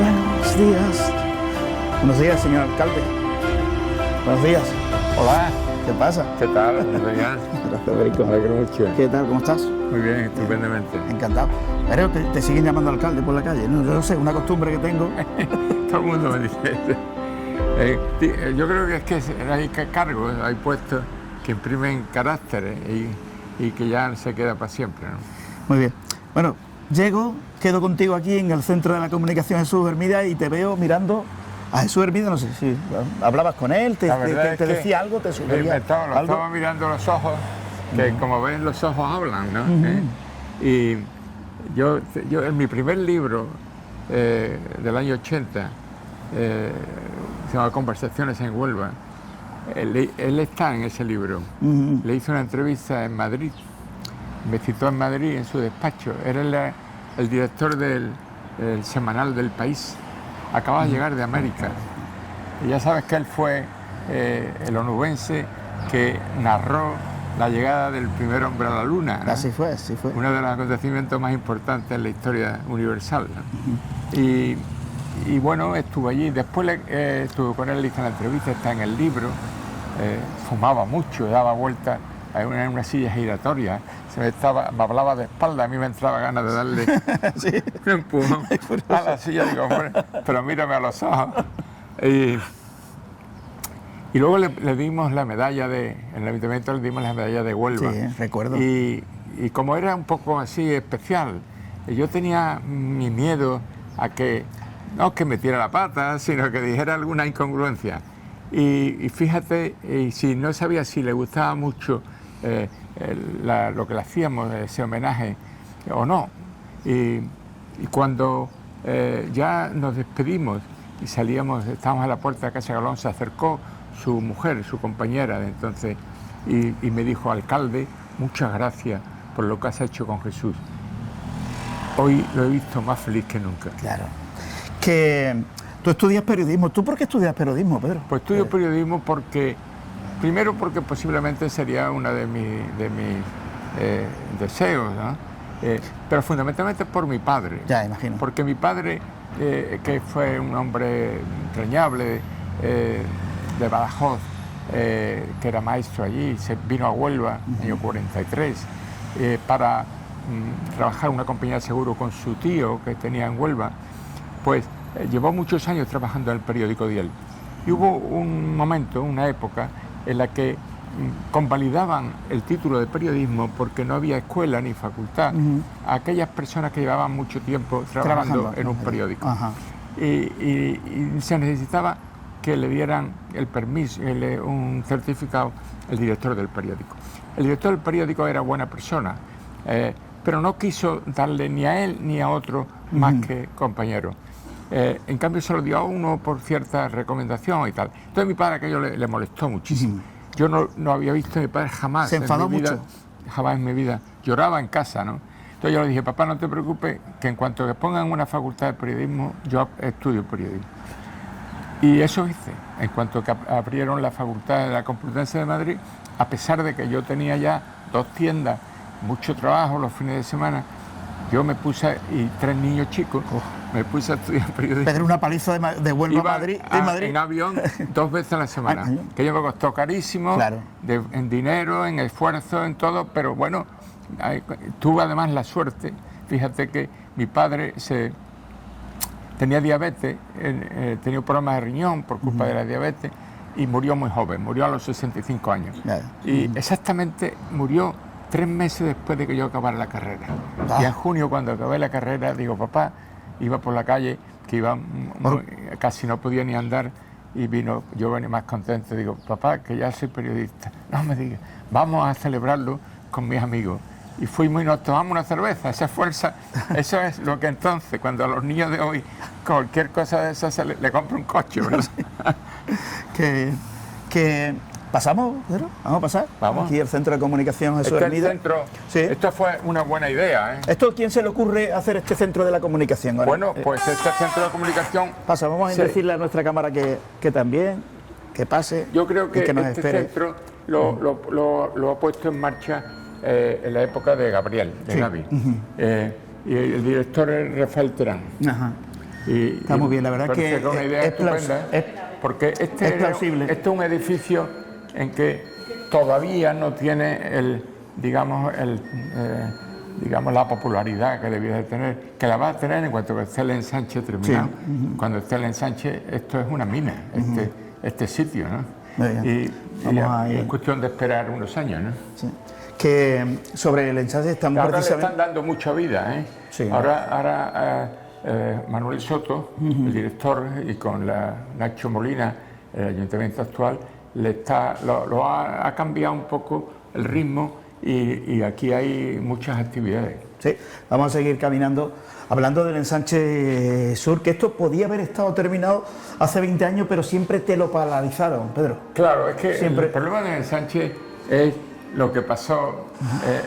Buenos días. Buenos días, señor alcalde. Buenos días. Hola. ¿Qué pasa? ¿Qué tal? Buenos días. Hola, Federico. Me alegro mucho. ¿Qué tal? ¿Cómo estás? Muy bien, estupendamente. Encantado. Pero te siguen llamando alcalde por la calle, ¿no? Yo no sé, una costumbre que tengo. Todo el mundo me dice eso. Yo creo que es que hay cargos, hay puestos que imprimen carácter y que ya se queda para siempre, ¿no? Muy bien. Bueno, quedo contigo aquí en el Centro de la Comunicación Jesús Hermida y te veo mirando a Jesús Hermida, no sé si hablabas con él, te decía algo, te sugería lo estaba mirando los ojos, que como ven los ojos hablan, ¿no? Y yo en mi primer libro del año 80, se llama Conversaciones en Huelva, él está en ese libro. Le hice una entrevista en Madrid, me citó en Madrid en su despacho, era el director del semanal del País, acaba de llegar de América, y ya sabes que él fue el onubense que narró la llegada del primer hombre a la Luna, ¿no? Así fue, así fue. Uno de los acontecimientos más importantes en la historia universal, ¿no? Y bueno, estuve allí, después estuve con él, le hice la entrevista, está en el libro, fumaba mucho, daba vueltas en una silla giratoria, me hablaba de espalda, a mí me entraba ganas de darle ¿Sí? un empujón a la silla, digo, hombre, pero mírame a los ojos. Y luego le dimos la medalla en el ayuntamiento le dimos la medalla de Huelva. Sí, recuerdo. Y como era un poco así especial, yo tenía mi miedo a que, no que metiera la pata, sino que dijera alguna incongruencia. Y fíjate, si no sabía si le gustaba mucho lo que le hacíamos, ese homenaje, o no. Y cuando ya nos despedimos y salíamos, estábamos a la puerta de Casa Galón, se acercó su mujer, su compañera de entonces, y me dijo, alcalde, muchas gracias por lo que has hecho con Jesús. Hoy lo he visto más feliz que nunca. Claro. Que tú estudias periodismo. ¿Tú por qué estudias periodismo, Pedro? Pues estudio periodismo primero porque posiblemente sería uno de mis deseos, ¿no? Pero fundamentalmente por mi padre. Ya, imagino. Porque mi padre, que fue un hombre entrañable, de Badajoz, que era maestro allí, se vino a Huelva en el año 43 para trabajar en una compañía de seguro con su tío que tenía en Huelva, pues llevó muchos años trabajando en el periódico Diel. Y hubo un momento, una época, en la que convalidaban el título de periodismo porque no había escuela ni facultad a aquellas personas que llevaban mucho tiempo trabajando en un periódico. Y se necesitaba que le dieran el permiso, un certificado, el director del periódico. El director del periódico era buena persona, pero no quiso darle ni a él ni a otro más que compañero. En cambio se lo dio a uno por cierta recomendación y tal. Entonces mi padre aquello le molestó muchísimo. Yo no había visto a mi padre jamás. ¿Se enfadó mucho? Jamás en mi vida. Lloraba en casa, ¿no? Entonces yo le dije, papá, no te preocupes, que en cuanto que pongan una facultad de periodismo, yo estudio periodismo. Y eso hice. En cuanto que abrieron la Facultad de la Complutense de Madrid, a pesar de que yo tenía ya 2 tiendas, mucho trabajo los fines de semana, yo me puse, y 3 niños chicos, me puse a estudiar periodismo. Pedro, una paliza de Huelva a Madrid, en avión 2 veces a la semana, que yo me costó carísimo, claro, en dinero, en esfuerzo, en todo, pero bueno, tuve además la suerte, fíjate que mi padre tenía diabetes, tenía problemas de riñón por culpa de la diabetes y murió muy joven, murió a los 65 años. Y exactamente murió 3 meses después de que yo acabara la carrera. Y en junio, cuando acabé la carrera, digo, papá, iba por la calle, que casi no podía ni andar, y yo venía más contento, digo, papá, que ya soy periodista. No me digas, vamos a celebrarlo con mis amigos. Y fuimos y nos tomamos una cerveza, eso es lo que entonces, cuando a los niños de hoy, cualquier cosa de esas le compra un coche, ¿verdad? que ¿pasamos, Pedro? ¿Vamos a pasar? Vamos. Aquí el Centro de Comunicación Jesús Hermida. Sí. Esto fue una buena idea, ¿eh? ¿Quién se le ocurre hacer este Centro de la Comunicación? Ahora? Bueno, pues este Centro de Comunicación... Vamos a decirle a nuestra cámara que también, que pase. Yo creo que nos este espere. centro lo ha puesto en marcha en la época de Gabriel, de Gavi. Y el director es Rafael Terán. Está muy bien, la verdad que es una idea estupenda, porque este es un edificio en que todavía no tiene la popularidad que debía de tener, que la va a tener en cuanto que esté el ensanche terminado. Sí. Cuando esté el ensanche, esto es una mina, este sitio, ¿no? Y es cuestión de esperar unos años, ¿no? Sí. Que sobre el ensanche estamos ahora le están dando mucha vida, ¿eh? Sí. Ahora Manuel Soto, el director, y con Nacho Molina, el ayuntamiento actual, ha cambiado un poco el ritmo y aquí hay muchas actividades. Sí, vamos a seguir caminando. Hablando del ensanche sur, que esto podía haber estado terminado hace 20 años, pero siempre te lo paralizaron, Pedro. Claro, es que el problema del ensanche es lo que pasó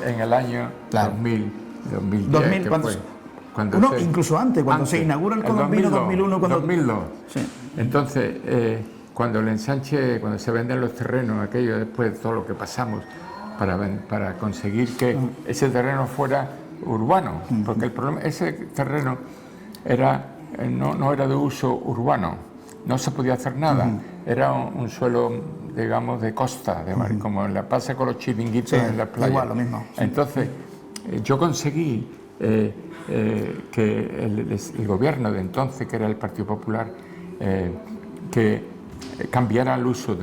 en el año 2010. Incluso antes, cuando se inaugura el Colombino, 2001. 2002. Sí. Entonces, cuando el ensanche, cuando se venden los terrenos, aquello después de todo lo que pasamos, para conseguir que ese terreno fuera urbano, porque el problema, ese terreno no era de uso urbano, no se podía hacer nada, era un suelo, digamos, de costa, de mar, como en la pasa con los chiringuitos en la playa. Igual, lo mismo. Entonces, yo conseguí que el gobierno de entonces, que era el Partido Popular, que cambiara el uso,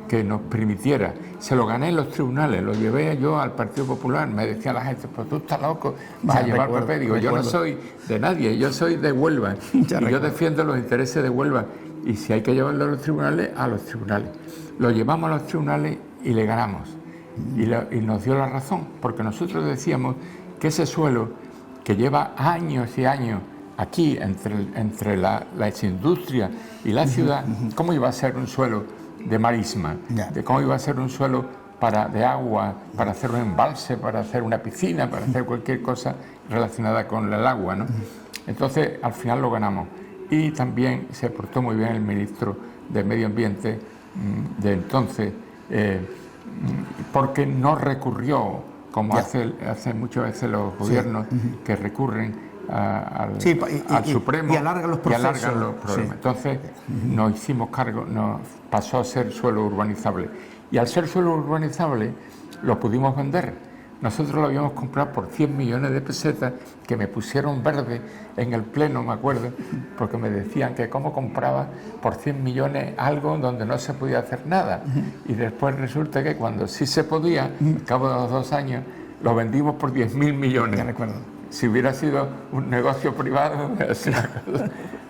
que nos permitiera. Se lo gané en los tribunales, lo llevé yo al Partido Popular. Me decía la gente, pues tú estás loco, vas a llevar papel. Digo, yo no soy de nadie, yo soy de Huelva y yo defiendo los intereses de Huelva, y si hay que llevarlo a los tribunales, a los tribunales. Lo llevamos a los tribunales y le ganamos, y nos dio la razón, porque nosotros decíamos que ese suelo, que lleva años y años aquí entre la industria y la ciudad, ¿cómo iba a ser un suelo de marisma? ¿Cómo iba a ser un suelo de agua, para hacer un embalse, para hacer una piscina, para hacer cualquier cosa relacionada con el agua, ¿no? Entonces, al final lo ganamos. Y también se portó muy bien el ministro de Medio Ambiente de entonces, porque no recurrió, como hace muchas veces los gobiernos, que recurren al Supremo y alargan los procesos. Sí. Entonces nos hicimos cargo, nos pasó a ser suelo urbanizable, y al ser suelo urbanizable lo pudimos vender. Nosotros lo habíamos comprado por 100 millones de pesetas, que me pusieron verde en el pleno, me acuerdo, porque me decían que cómo compraba por 100 millones algo donde no se podía hacer nada. Y después resulta que cuando sí se podía, al cabo de los 2 años, lo vendimos por 10.000 millones. Ya recuerdo. Si hubiera sido un negocio privado, entonces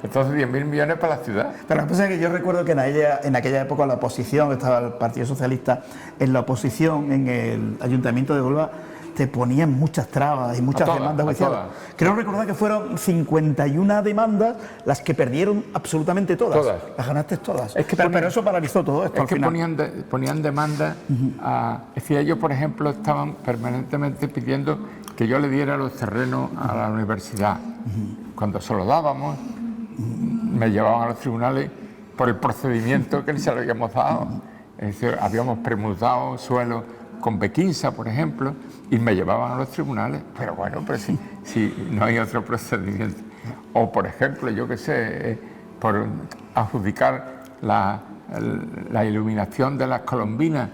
10.000 millones para la ciudad. Pero lo que pasa es que yo recuerdo que en aquella época la oposición, estaba el Partido Socialista en la oposición, en el Ayuntamiento de Huelva, te ponían muchas trabas y muchas demandas judiciales. Creo recordar que fueron 51 demandas las que perdieron absolutamente todas. Las ganaste todas. Pero eso paralizó todo esto. Es que ponían demandas es decir, ellos, por ejemplo, estaban permanentemente pidiendo que yo le diera los terrenos a la universidad. Cuando se los dábamos, me llevaban a los tribunales por el procedimiento que se lo habíamos dado. Es decir, habíamos permutado suelo con Bequinsa, por ejemplo, y me llevaban a los tribunales. Pero bueno, pues si no hay otro procedimiento. O, por ejemplo, yo qué sé, por adjudicar la iluminación de las colombinas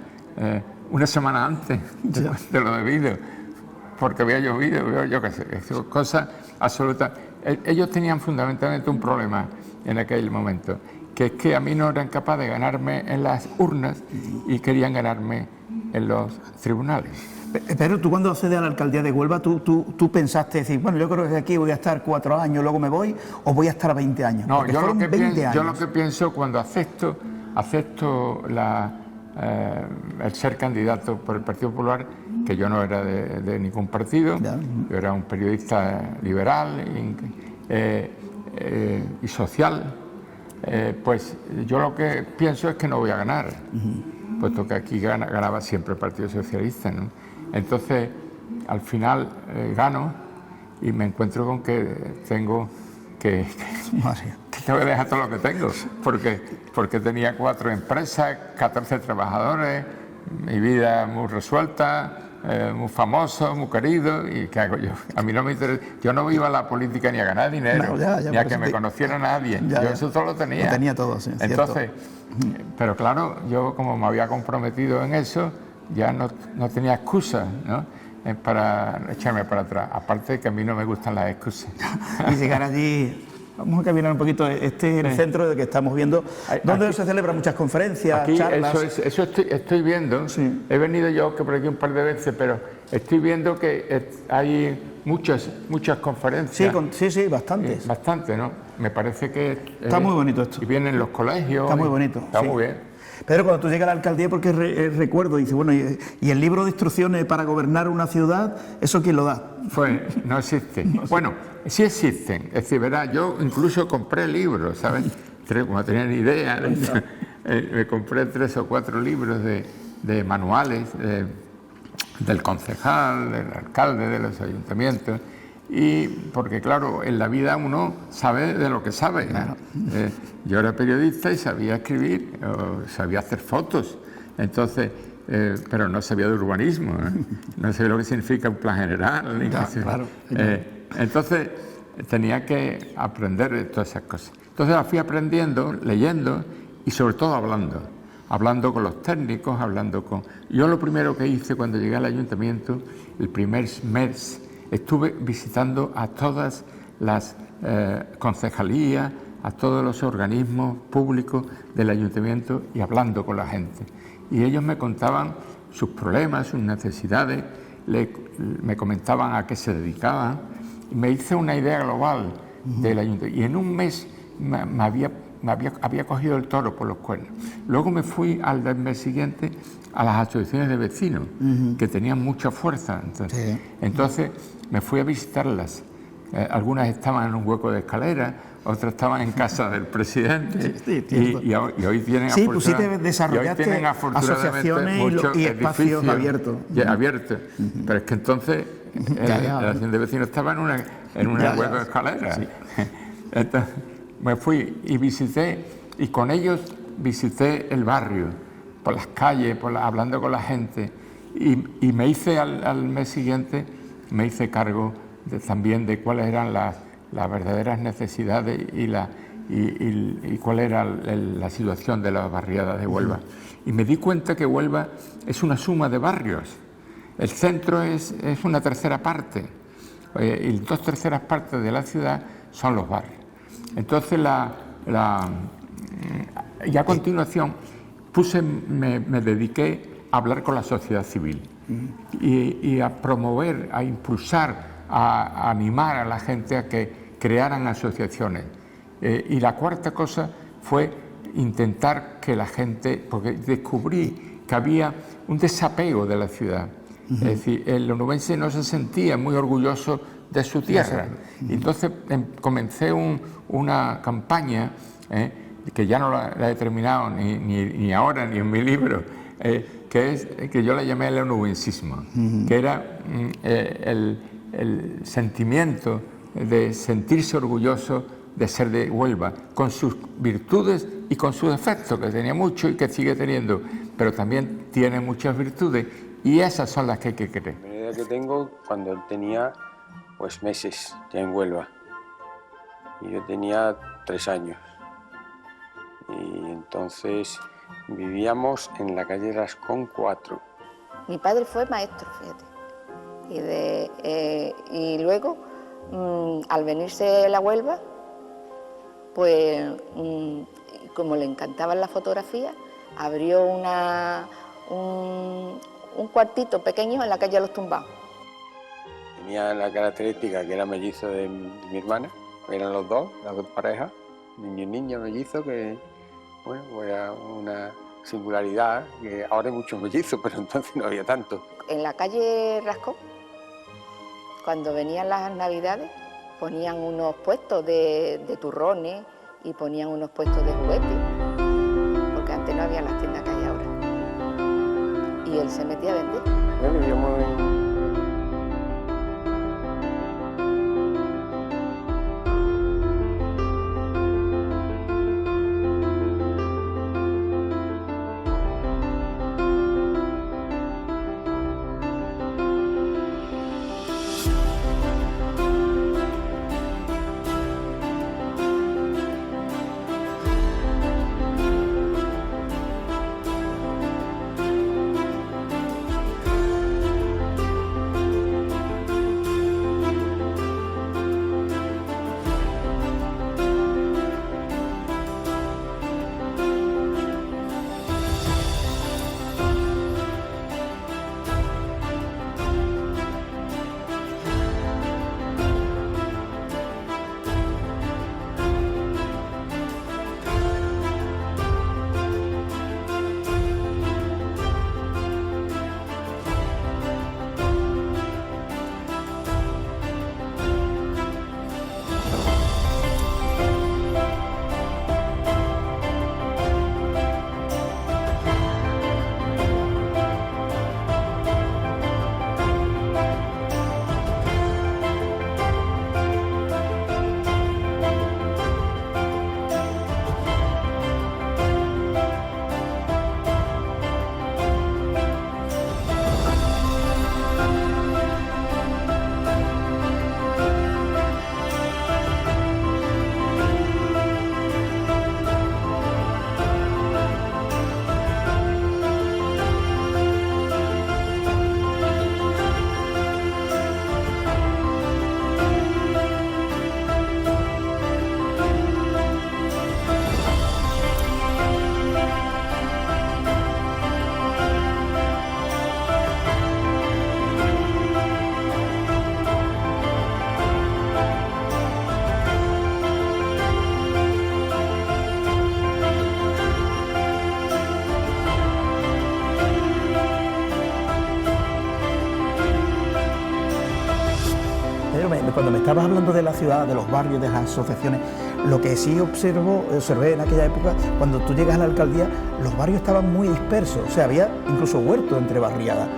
una semana antes de lo debido, porque había llovido, yo qué sé, cosas absolutas. Ellos tenían fundamentalmente un problema en aquel momento, que es que a mí no eran capaces de ganarme en las urnas y querían ganarme en los tribunales. Pero tú, cuando accedes a la alcaldía de Huelva, tú pensaste decir, bueno, yo creo que aquí voy a estar 4 años, luego me voy, o voy a estar 20 años. No, yo lo que pienso cuando acepto el ser candidato por el Partido Popular, que yo no era de ningún partido, yo era un periodista liberal y social, pues yo lo que pienso es que no voy a ganar, puesto que aquí ganaba siempre el Partido Socialista, ¿no? Entonces, al final gano y me encuentro con que tengo que dejar todo lo que tengo, porque tenía 4 empresas, 14 trabajadores, mi vida muy resuelta, muy famoso, muy querido, y ¿qué hago yo? A mí no me interesa, yo no iba a la política ni a ganar dinero, ni a que me conociera nadie, yo eso todo lo tenía. Lo tenía todo, sí. Entonces, pero claro, yo como me había comprometido en eso, ya no tenía excusas, ¿no?, para echarme para atrás, aparte de que a mí no me gustan las excusas. Y llegar allí... Vamos a caminar un poquito, este es el centro de que estamos viendo, donde aquí se celebran muchas conferencias, aquí, charlas. Eso estoy viendo, sí. He venido yo que por aquí un par de veces, pero estoy viendo que hay muchas conferencias. Sí, bastantes. Bastante, ¿no? Me parece que... Está muy bonito esto. Y vienen los colegios. Está muy bonito. Está muy bien. Pedro, cuando tú llegas a la alcaldía, porque recuerdo, dice, bueno, y el libro de instrucciones para gobernar una ciudad, ¿eso quién lo da? Pues no existe. Bueno, sí existen. Es decir, verás, yo incluso compré libros, ¿sabes? Como tenía ni idea, me compré 3 o 4 libros de manuales del concejal, del alcalde, de los ayuntamientos. Y porque claro, en la vida uno sabe de lo que sabe. Claro. Yo era periodista y sabía escribir, sabía hacer fotos, entonces, pero no sabía de urbanismo, no sabía lo que significa un plan general. Claro. Entonces tenía que aprender todas esas cosas. Entonces las fui aprendiendo, leyendo y sobre todo hablando con los técnicos, Yo lo primero que hice cuando llegué al ayuntamiento, el primer mes, estuve visitando a todas las concejalías, a todos los organismos públicos del ayuntamiento y hablando con la gente. Y ellos me contaban sus problemas, sus necesidades, me comentaban a qué se dedicaban. Y me hice una idea global del ayuntamiento. Y en un mes había cogido el toro por los cuernos. Luego me fui al mes siguiente a las asociaciones de vecinos, que tenían mucha fuerza. Entonces me fui a visitarlas. Algunas estaban en un hueco de escalera, otras estaban en casa del presidente, y hoy tienen, pues sí te desarrollaste asociaciones y espacios abiertos. Pero es que entonces la asociación de vecinos estaba en un hueco de escalera. Sí. Entonces me fui y visité, y con ellos visité el barrio, por las calles, hablando con la gente, y me hice al mes siguiente, me hice cargo también de cuáles eran las verdaderas necesidades y cuál era la situación de las barriadas de Huelva. Y me di cuenta que Huelva es una suma de barrios. El centro es una tercera parte, y 2/3 partes de la ciudad son los barrios. Entonces y a continuación me dediqué a hablar con la sociedad civil y a promover, a impulsar, a animar a la gente a que crearan asociaciones. Y la cuarta cosa fue intentar que la gente, porque descubrí que había un desapego de la ciudad. Es decir, el onubense no se sentía muy orgulloso de su tierra. Y entonces comencé una campaña, que ya no la he terminado ni ahora ni en mi libro, que yo la llamé el onubensismo, que era el sentimiento de sentirse orgulloso de ser de Huelva, con sus virtudes y con sus defectos, que tenía mucho y que sigue teniendo, pero también tiene muchas virtudes, y esas son las que hay que querer. La idea que tengo, cuando él tenía pues meses ya en Huelva, y yo tenía 3 años, y entonces vivíamos en la calle Rascón 4. Mi padre fue maestro, fíjate, y luego, al venirse a la Huelva, pues como le encantaban las fotografías, abrió un cuartito pequeño en la calle Los Tumbados. Tenía la característica que era mellizo de mi hermana, eran las dos parejas, niño y niña mellizo, que bueno, era una singularidad, que ahora hay muchos mellizos, pero entonces no había tanto. En la calle Rascón, cuando venían las Navidades, ponían unos puestos de turrones y ponían unos puestos de juguetes, porque antes no había las tiendas que hay ahora. Y él se metía a vender. Vivíamos en cuando me estabas hablando de la ciudad, de los barrios, de las asociaciones, lo que sí observé en aquella época, cuando tú llegas a la alcaldía, los barrios estaban muy dispersos, o sea, había incluso huertos entre barriadas.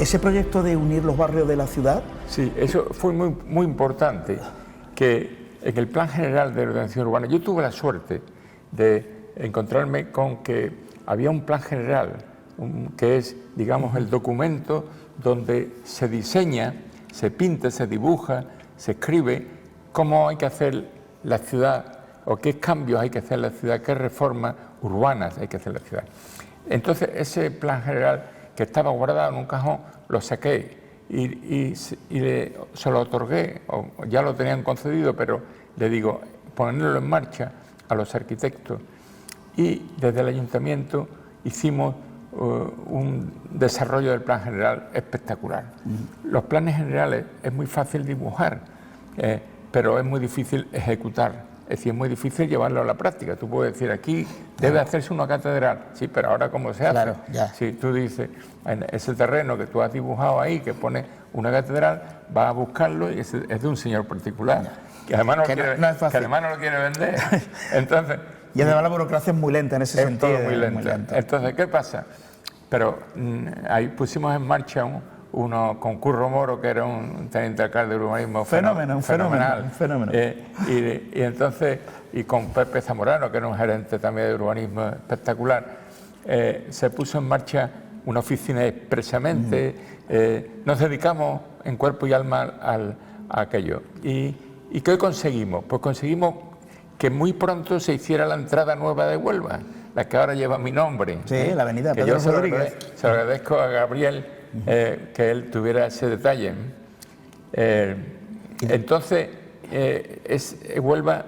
Ese proyecto de unir los barrios de la ciudad... Sí, eso fue muy importante, que en el Plan General de Ordenación Urbana, yo tuve la suerte de encontrarme con que había un plan general, que es, digamos, el documento donde se diseña, se pinta, se dibuja, se escribe cómo hay que hacer la ciudad o qué cambios hay que hacer en la ciudad, qué reformas urbanas hay que hacer en la ciudad. Entonces, ese plan general que estaba guardado en un cajón, lo saqué y se lo otorgué, o ya lo tenían concedido, pero le digo, ponerlo en marcha a los arquitectos. Y desde el ayuntamiento hicimos un desarrollo del plan general espectacular. Los planes generales es muy fácil dibujar, pero es muy difícil ejecutar. Es decir, es muy difícil llevarlo a la práctica. Tú puedes decir, aquí debe hacerse una catedral. Sí, pero ahora ¿cómo se hace? Claro, ya. Si tú dices, en ese terreno que tú has dibujado ahí, que pone una catedral, vas a buscarlo y es de un señor particular, que además no lo quiere vender. Entonces... Y además la burocracia es muy lenta en ese sentido. Todo muy lenta. Entonces, ¿qué pasa? Pero ahí pusimos en marcha uno con Curro Moro, que era un teniente alcalde de urbanismo fenomenal. Y entonces, y con Pepe Zamorano, que era un gerente también de urbanismo espectacular, se puso en marcha una oficina expresamente. Nos dedicamos en cuerpo y alma a aquello. ¿Y qué conseguimos? Pues conseguimos que muy pronto se hiciera la entrada nueva de Huelva, la que ahora lleva mi nombre. Sí, la avenida Pedro Rodríguez. Se lo agradezco a Gabriel que él tuviera ese detalle. Entonces, Huelva,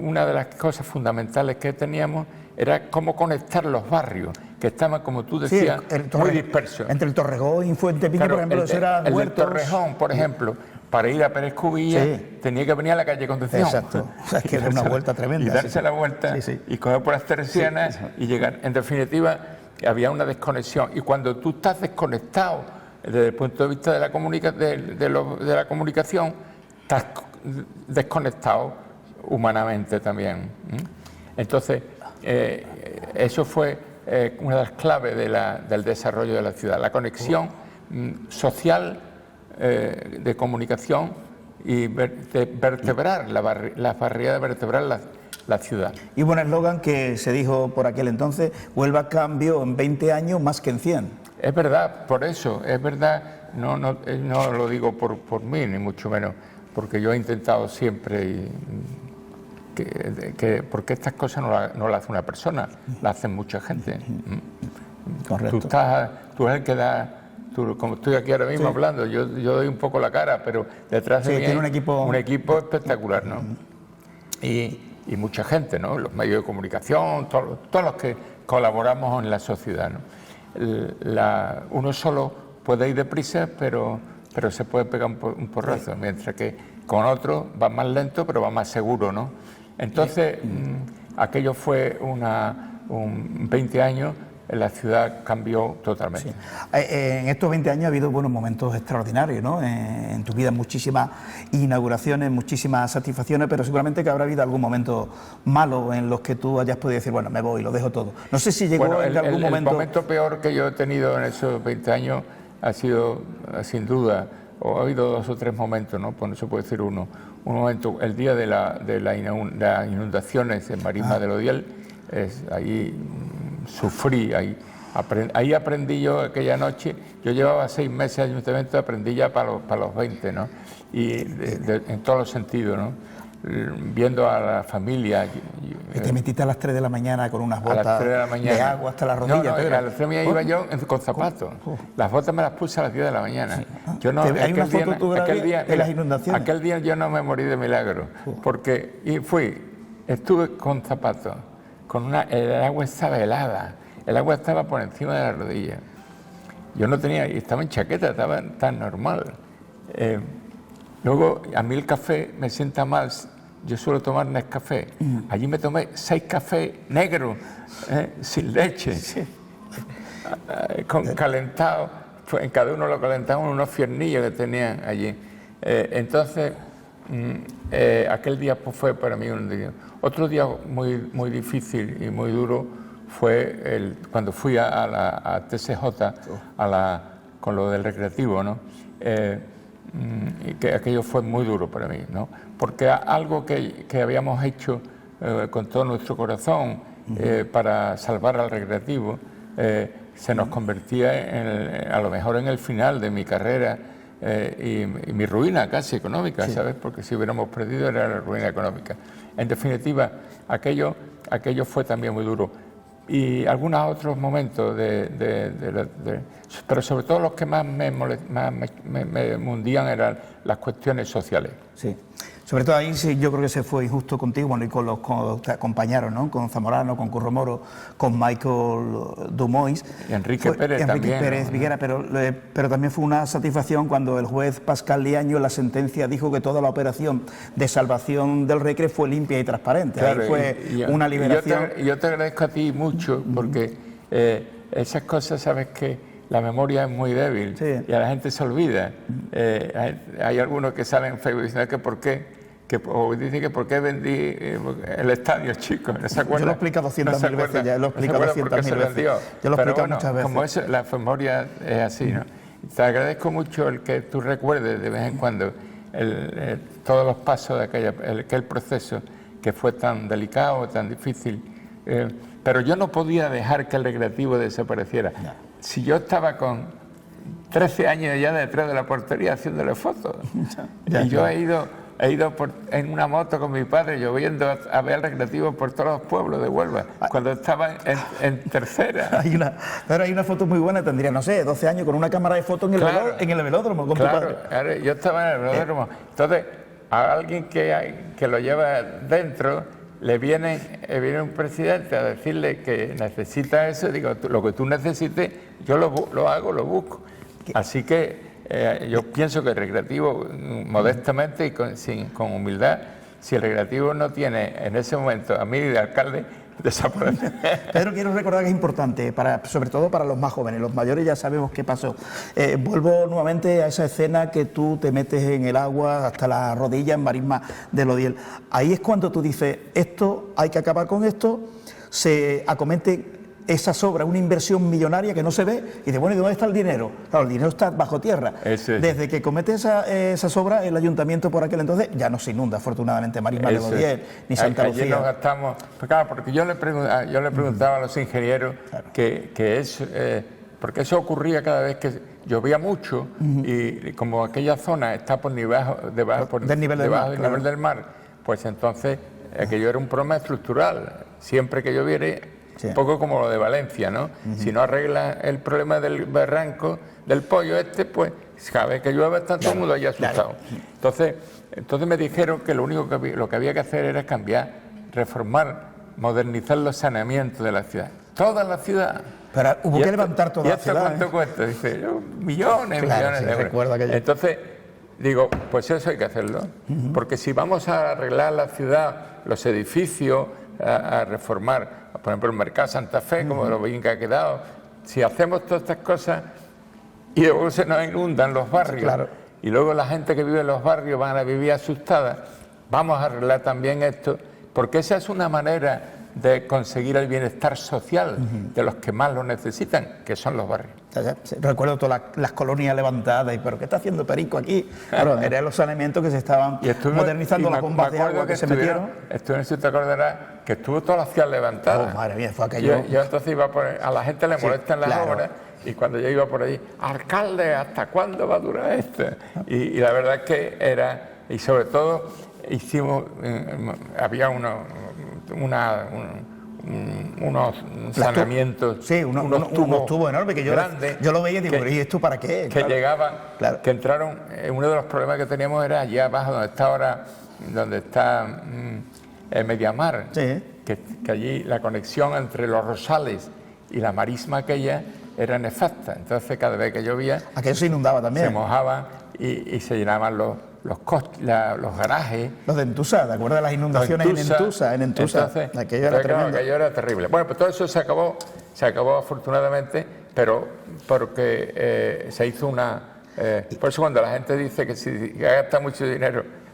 una de las cosas fundamentales que teníamos era cómo conectar los barrios, que estaban, como tú decías, muy dispersos. Entre el Torrejón y Fuentepiña, por ejemplo, eso era el Torrejón, por ejemplo, para ir a Pérez Cubilla, tenía que venir a la calle Concepción. Exacto, o sea, es que era una vuelta tremenda. Y darse la vuelta y coger por las teresianas y llegar. En definitiva, había una desconexión. Y cuando tú estás desconectado desde el punto de vista de la comunicación, estás desconectado humanamente también. Entonces, eso fue una de las claves del desarrollo de la ciudad, la conexión social, de comunicación y vertebrar la barriada, vertebrar la ciudad. Y un eslogan que se dijo por aquel entonces: Huelva cambió en 20 años más que en 100. Es verdad, por eso, es verdad, no lo digo por mí, ni mucho menos, porque yo he intentado siempre porque estas cosas no las hace una persona, las hace mucha gente. Correcto. Tú eres el que da... como estoy aquí ahora mismo hablando, yo doy un poco la cara, pero detrás de mí tiene hay un equipo espectacular, ¿no? Y mucha gente, ¿no? Los medios de comunicación, todos los que colaboramos en la sociedad, ¿no? Uno solo puede ir deprisa, pero se puede pegar un porrazo, mientras que con otro va más lento, pero va más seguro, ¿no? Entonces, aquello fue 20 años. La ciudad cambió totalmente. Sí. En estos 20 años ha habido buenos momentos extraordinarios, ¿no? En tu vida muchísimas inauguraciones, muchísimas satisfacciones, pero seguramente que habrá habido algún momento malo en los que tú hayas podido decir, bueno, me voy, lo dejo todo. No sé si llegó en algún momento... El momento peor que yo he tenido en esos 20 años ha sido, sin duda, o ha habido 2 o 3 momentos, ¿no? Pues no se puede decir uno. Un momento, el día de las inundaciones en Marisma del Odiel, ahí sufrí, ahí aprendí yo aquella noche. Yo llevaba 6 meses en el ayuntamiento, aprendí ya para los 20, ¿no? Y en todos los sentidos, ¿no? Viendo a la familia. Y te metiste a las 3 de la mañana con unas botas a las 3 de la mañana. De agua hasta las rodillas. No, a las 3 de la mañana iba yo con zapatos. Las botas me las puse a las 10 de la mañana. Sí. Yo no, hay una foto tuya de las inundaciones. Aquel día yo no me morí de milagro, porque estuve con zapatos, el agua estaba helada, el agua estaba por encima de la rodilla. Yo no tenía, y estaba en chaqueta, estaba tan normal. Luego, a mí el café me sienta mal. Yo suelo tomar Nescafé. Allí me tomé 6 cafés negros, sin leche, calentado, en cada uno lo calentaban unos fiernillos que tenían allí. Entonces, aquel día pues, fue para mí un día. Otro día muy difícil y muy duro fue cuando fui a TSJ con lo del recreativo, ¿no? Y que aquello fue muy duro para mí, ¿no? Porque algo que habíamos hecho con todo nuestro corazón para salvar al recreativo se nos convertía a lo mejor en el final de mi carrera y mi ruina casi económica, ¿sabes? Porque si hubiéramos perdido era la ruina económica. En definitiva, aquello fue también muy duro. Y algunos otros momentos, pero sobre todo los que más me hundían eran las cuestiones sociales. Sí. Sobre todo ahí sí, yo creo que se fue injusto contigo, bueno, y con los que te acompañaron, ¿no? Con Zamorano, con Curro Moro, con Michael Dumois. Y Enrique Pérez también. Pérez Viguera, pero también fue una satisfacción cuando el juez Pascal Liaño en la sentencia dijo que toda la operación de salvación del Recre fue limpia y transparente. Claro, ahí fue una liberación. Yo te agradezco a ti mucho porque esas cosas, sabes que la memoria es muy débil y a la gente se olvida. Hay algunos que salen en Facebook diciendo que por qué, o dicen que por qué vendí el estadio, chicos. ¿No se acuerdan? Yo lo he explicado 200.000 veces ya, lo he explicado 200.000 veces. Yo lo he explicado muchas veces. Como eso, la memoria es así, ¿no? Te agradezco mucho el que tú recuerdes de vez en cuando todos los pasos de aquel proceso que fue tan delicado, tan difícil. Pero yo no podía dejar que el recreativo desapareciera. No. Si yo estaba con 13 años ya detrás de la portería haciéndole fotos, y yo he ido en una moto con mi padre lloviendo a ver el recreativo por todos los pueblos de Huelva, cuando estaba en tercera. Pero hay una foto muy buena, tendría, no sé, 12 años, con una cámara de fotos en el velódromo con tu padre. Yo estaba en el velódromo. Entonces, a alguien que lo lleva dentro, le viene un presidente a decirle que necesita eso, digo, lo que tú necesites, yo lo hago, lo busco. Así que yo pienso que el recreativo, modestamente y con humildad, si el recreativo no tiene en ese momento a mí de alcalde, desaparece. Pedro, quiero recordar que es importante, sobre todo para los más jóvenes. Los mayores ya sabemos qué pasó. Vuelvo nuevamente a esa escena que tú te metes en el agua hasta la rodilla en Marisma del Odiel. Ahí es cuando tú dices, esto hay que acabar con esto, se acomete esas obras, una inversión millonaria que no se ve, y dice, bueno, ¿y dónde está el dinero? Claro, el dinero está bajo tierra. Desde que comete esas obras, el ayuntamiento por aquel entonces ya no se inunda, afortunadamente, Marisma del Odiel, ni Santa Lucía. Allí nos gastamos, claro, porque yo le preguntaba a los ingenieros porque eso ocurría cada vez que llovía mucho, y como aquella zona está por debajo del nivel del mar, pues entonces aquello era un problema estructural. Siempre que lloviera, un poco como lo de Valencia, ¿no? Si no arregla el problema del barranco, del pollo pues cada vez que llueve está todo el mundo allí asustado. Entonces me dijeron que lo que había que hacer era cambiar, reformar, modernizar los saneamientos de la ciudad. Toda la ciudad. Pero hubo que levantar toda la ciudad. ¿Y esto cuánto cuesta? Dice, millones de euros. Entonces digo, pues eso hay que hacerlo. Porque si vamos a arreglar la ciudad, los edificios, a reformar, por ejemplo, el Mercado Santa Fe, como lo bien que ha quedado, si hacemos todas estas cosas y luego se nos inundan los barrios, y luego la gente que vive en los barrios van a vivir asustada, vamos a arreglar también esto, porque esa es una manera de conseguir el bienestar social de los que más lo necesitan, que son los barrios. Recuerdo todas las colonias levantadas, pero ¿qué está haciendo Perico aquí? Claro, eran los saneamientos que se estaban modernizando, las bombas de agua que se metieron. Si te acordarás que estuvo toda la ciudad levantada. Oh, madre mía, fue aquello. Yo entonces iba a la gente le molestan las obras, y cuando yo iba por allí, alcalde, ¿hasta cuándo va a durar esto? Y la verdad es que era, y sobre todo hicimos, había unos saneamientos, unos tubos enormes que yo lo veía y digo, ¿y esto para qué? Que llegaban, que entraron. Uno de los problemas que teníamos era allá abajo donde está Mediamar, que allí la conexión entre los Rosales y la marisma aquella era nefasta. Entonces cada vez que llovía, aquello se inundaba también, se mojaba y se llenaban los garajes. Los de Entusa, ¿te acuerdas de las inundaciones en Entusa? Entonces, aquello era terrible. Bueno, pues todo eso se acabó afortunadamente, pero porque se hizo una... por eso cuando la gente dice que si gasta mucho dinero...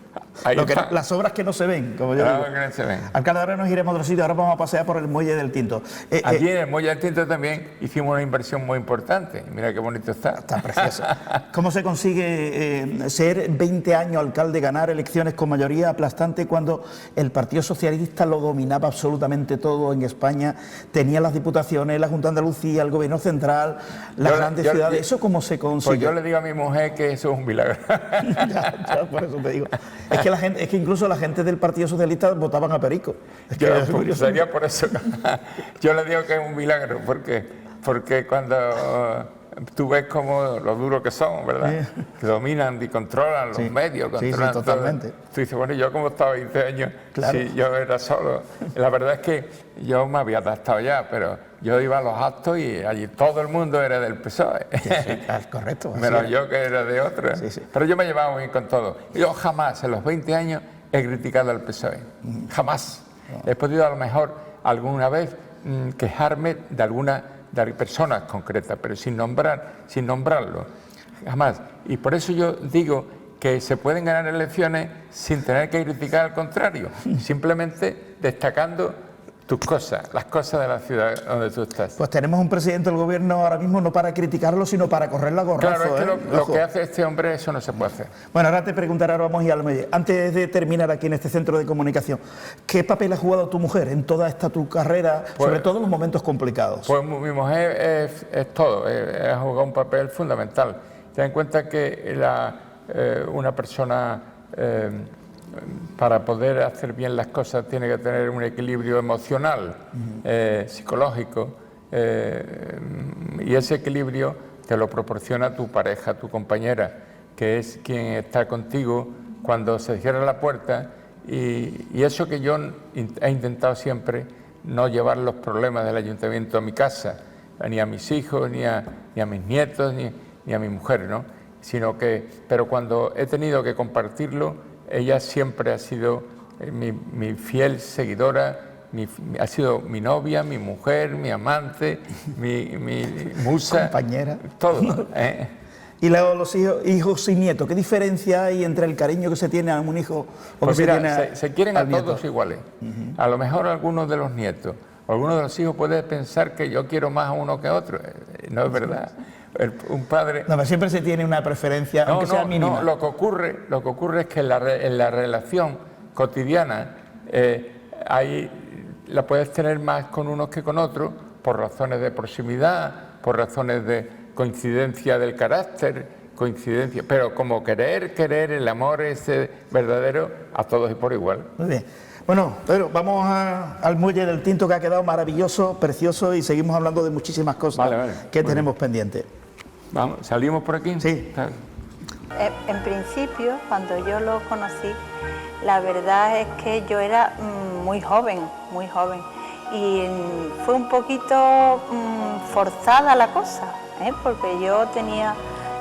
Las obras que no se ven, como yo digo. Que no se ven. Alcalde, ahora nos iremos a otro sitio, ahora vamos a pasear por el Muelle del Tinto. Aquí en el Muelle del Tinto también hicimos una inversión muy importante. Mira qué bonito está. Está precioso. ¿Cómo se consigue ser 20 años alcalde, ganar elecciones con mayoría aplastante cuando el Partido Socialista lo dominaba absolutamente todo en España? Tenía las diputaciones, la Junta de Andalucía, el Gobierno central, las grandes ciudades. ¿Eso cómo se consigue? Pues yo le digo a mi mujer que eso es un milagro. ya, por eso te digo. Es que incluso la gente del Partido Socialista votaban a Perico. Sería por eso. Yo le digo que es un milagro, porque cuando tú ves como lo duro que son, ¿verdad? Sí. Que dominan y controlan los medios, controlan totalmente. todo. Tú dices, bueno, yo como estaba 20 años, claro. Si yo era solo. La verdad es que yo me había adaptado ya, pero yo iba a los actos y allí todo el mundo era del PSOE. Sí, correcto. Menos yo que era de otro. Sí. Pero yo me llevaba muy bien con todo. Yo jamás, en los 20 años, he criticado al PSOE. Jamás. He podido a lo mejor alguna vez quejarme de personas concretas, pero sin nombrarlo. Jamás. Y por eso yo digo que se pueden ganar elecciones sin tener que criticar al contrario, simplemente destacando tus cosas, las cosas de la ciudad donde tú estás. Pues tenemos un presidente del gobierno ahora mismo no para criticarlo, sino para correrlo a gorrazo. Claro, es que lo que hace este hombre, eso no se puede hacer. Bueno, ahora te preguntaré, ahora vamos a ir al medio. Antes de terminar aquí en este centro de comunicación, ¿qué papel ha jugado tu mujer en toda esta tu carrera, sobre todo en los momentos complicados? Pues mi mujer es todo, ha jugado un papel fundamental. Ten en cuenta que una persona... para poder hacer bien las cosas tiene que tener un equilibrio emocional, psicológico, y ese equilibrio te lo proporciona tu pareja, tu compañera, que es quien está contigo cuando se cierra la puerta, y eso que yo he intentado siempre, no llevar los problemas del ayuntamiento a mi casa, ni a mis hijos, ni a mis nietos, ni a mi mujer, ¿no? Pero cuando he tenido que compartirlo, ella siempre ha sido mi fiel seguidora, ha sido mi novia, mi mujer, mi amante, mi musa. Compañera. Todo. Y luego los hijos y nietos, ¿qué diferencia hay entre el cariño que se tiene a un hijo o pues que mira, se tiene se quieren a todos nieto? iguales. A lo mejor algunos de los nietos, o algunos de los hijos pueden pensar que yo quiero más a uno que a otro. No es verdad. Un padre... No, pero siempre se tiene una preferencia, aunque sea mínima. No, lo que ocurre es que en la relación cotidiana la puedes tener más con unos que con otros por razones de proximidad, por razones de coincidencia del carácter, pero como querer, el amor ese verdadero, a todos y por igual. Muy bien. Bueno, Pedro, vamos al Muelle del Tinto, que ha quedado maravilloso, precioso, y seguimos hablando de muchísimas cosas que tenemos pendientes. Vamos, ¿salimos por aquí? Sí. En principio, cuando yo lo conocí, la verdad es que yo era muy joven, y fue un poquito forzada la cosa, porque yo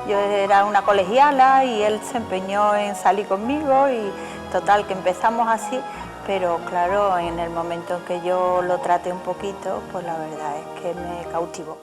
era una colegiala y él se empeñó en salir conmigo y total que empezamos así, pero claro, en el momento en que yo lo traté un poquito, pues la verdad es que me cautivó.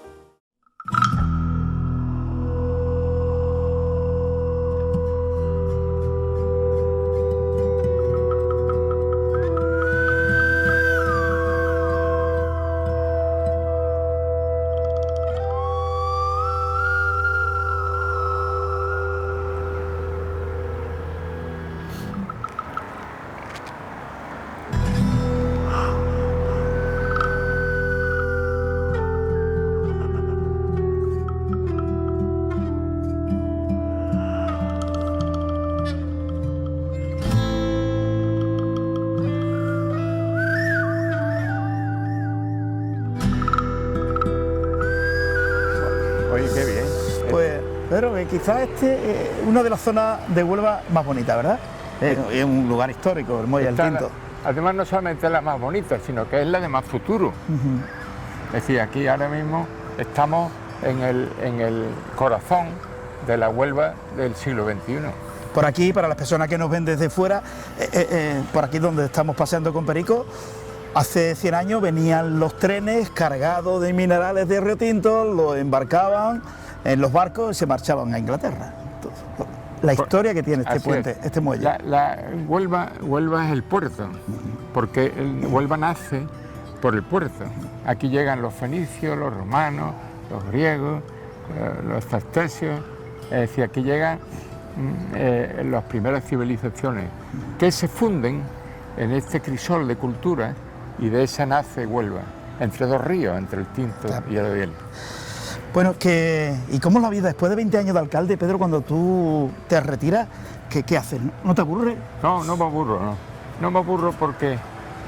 Oye, qué bien. Pues, pero quizás este es una de las zonas de Huelva más bonitas, ¿verdad? Es un lugar histórico, el Muelle del Tinto. Además, no solamente es la más bonita, sino que es la de más futuro. Es decir, aquí ahora mismo estamos en el corazón de la Huelva del siglo XXI. Por aquí, para las personas que nos ven desde fuera, por aquí donde estamos paseando con Perico, Hace 100 años venían los trenes cargados de minerales de Río Tinto, los embarcaban en los barcos y se marchaban a Inglaterra. Entonces, la historia que tiene este puente, este muelle. Huelva es el puerto, porque Huelva nace por el puerto. Aquí llegan los fenicios, los romanos, los griegos, los zartesios, es decir, aquí llegan las primeras civilizaciones que se funden en este crisol de cultura, y de esa nace Huelva, entre dos ríos, entre el Tinto y el Odiel. Bueno, ¿y cómo es la vida después de 20 años de alcalde, Pedro, cuando tú te retiras? ¿Qué haces? ¿No te aburre? No, no me aburro, no. No me aburro porque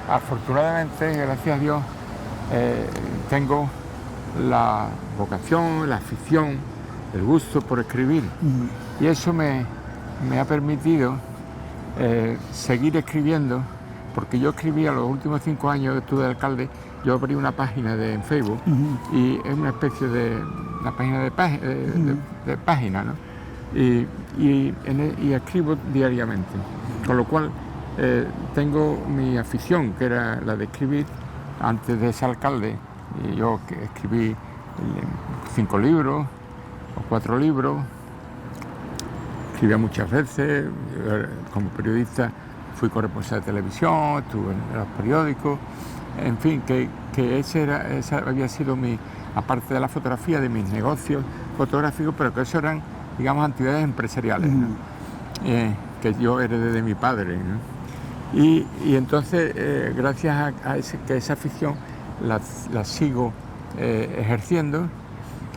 afortunadamente, gracias a Dios, tengo la vocación, la afición, el gusto por escribir. Y eso me ha permitido seguir escribiendo, porque yo escribía los últimos 5 años que estuve de alcalde. Yo abrí una página en Facebook y es una especie de una página de página, ¿no? Y escribo diariamente, con lo cual tengo mi afición, que era la de escribir. Antes de ser alcalde, yo escribí 5 libros o 4 libros, escribía muchas veces, como periodista fui corresponsal de televisión, estuve en los periódicos, en fin, que esa había sido aparte de la fotografía, de mis negocios fotográficos, pero que eso eran, digamos, actividades empresariales, ¿no? Que yo heredé de mi padre, ¿no? Y entonces, gracias a esa afición, la sigo ejerciendo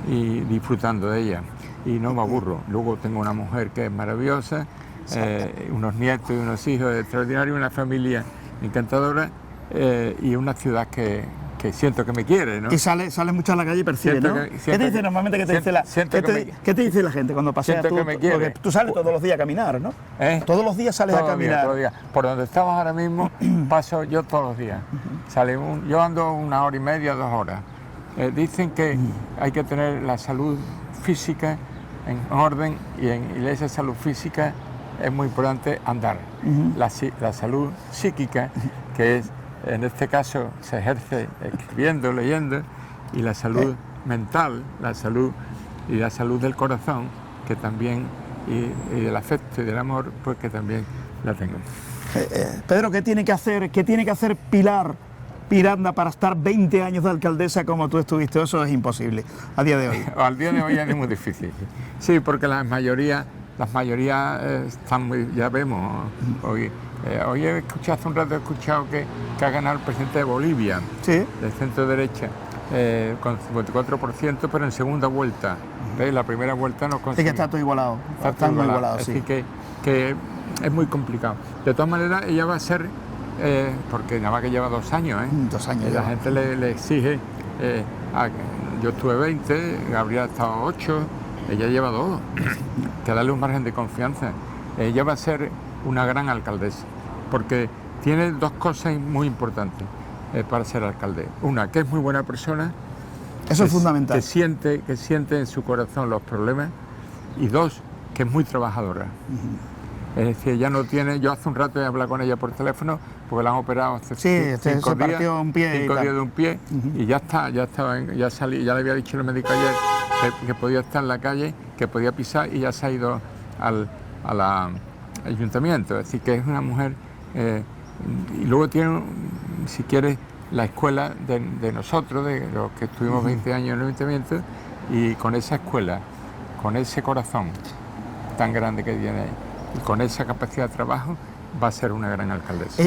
y disfrutando de ella. Y no me aburro. Luego tengo una mujer que es maravillosa, unos nietos y unos hijos extraordinarios, una familia encantadora, y una ciudad que siento que me quiere, ¿no? Y sale mucho a la calle y percibe, ¿no? ¿Qué te dice normalmente? ¿Qué te dice la gente cuando paseas tú? Porque tú sales todos los días a caminar, ¿no? Todos los días sales a caminar. Todos los días. Por donde estamos ahora mismo paso yo todos los días. Yo ando 1 hora y media, 2 horas. Dicen que hay que tener la salud física en orden, y en esa salud física es muy importante andar. La salud psíquica, que es, en este caso, se ejerce escribiendo, leyendo, y la salud mental, la salud del corazón, que también, y del afecto y del amor, pues que también la tengo. Pedro, ¿qué tiene que hacer Pilar Miranda para estar 20 años de alcaldesa como tú estuviste? Eso es imposible a día de hoy. Al día de hoy es muy difícil. Sí, porque las mayorías están muy, ya vemos, hoy he escuchado, hace un rato he escuchado que ha ganado el presidente de Bolivia, ¿sí?, del centro derecha, con 54%, pero en segunda vuelta. ¿Ves? La primera vuelta no consiguió. Sí, que está todo igualado. Está muy igualado, sí. Así que es muy complicado. De todas maneras, ella va a ser, porque nada más que lleva 2 años, 2 años. La gente le exige, yo estuve 20, Gabriela ha estado 8, ella lleva 2, que darle un margen de confianza. Ella va a ser una gran alcaldesa, porque tiene 2 cosas muy importantes para ser alcalde. Una, que es muy buena persona. Eso es fundamental. Que siente en su corazón los problemas. Y 2, que es muy trabajadora. Es decir, ella no tiene... Yo hace un rato he hablado con ella por teléfono, porque la han operado hace 5 días. Partió un pie. 5 días de un pie, y ya salí, ya le había dicho el médico ayer que podía estar en la calle, que podía pisar, y ya se ha ido al ayuntamiento. Es decir, que es una mujer... y luego tiene, si quieres, la escuela de nosotros, de los que estuvimos 20 años en el ayuntamiento, y con esa escuela, con ese corazón tan grande que tiene, y con esa capacidad de trabajo, va a ser una gran alcaldesa.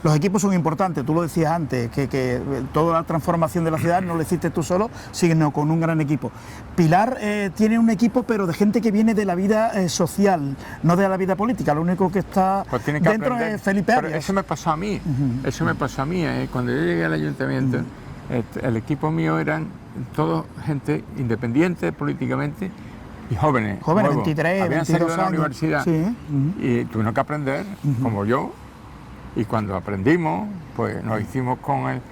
Los equipos son importantes, tú lo decías antes, que toda la transformación de la ciudad no lo hiciste tú solo, sino con un gran equipo. Pilar tiene un equipo, pero de gente que viene de la vida social, no de la vida política. Lo único que está pues tiene que dentro aprender. Es Felipe Arias. Eso me pasó a mí, me pasó a mí. Cuando yo llegué al ayuntamiento, el equipo mío eran todos gente independiente políticamente, y jóvenes, 23, habían 22 salido de la años. universidad, Sí. Y tuvieron que aprender, como yo, y cuando aprendimos, pues nos hicimos con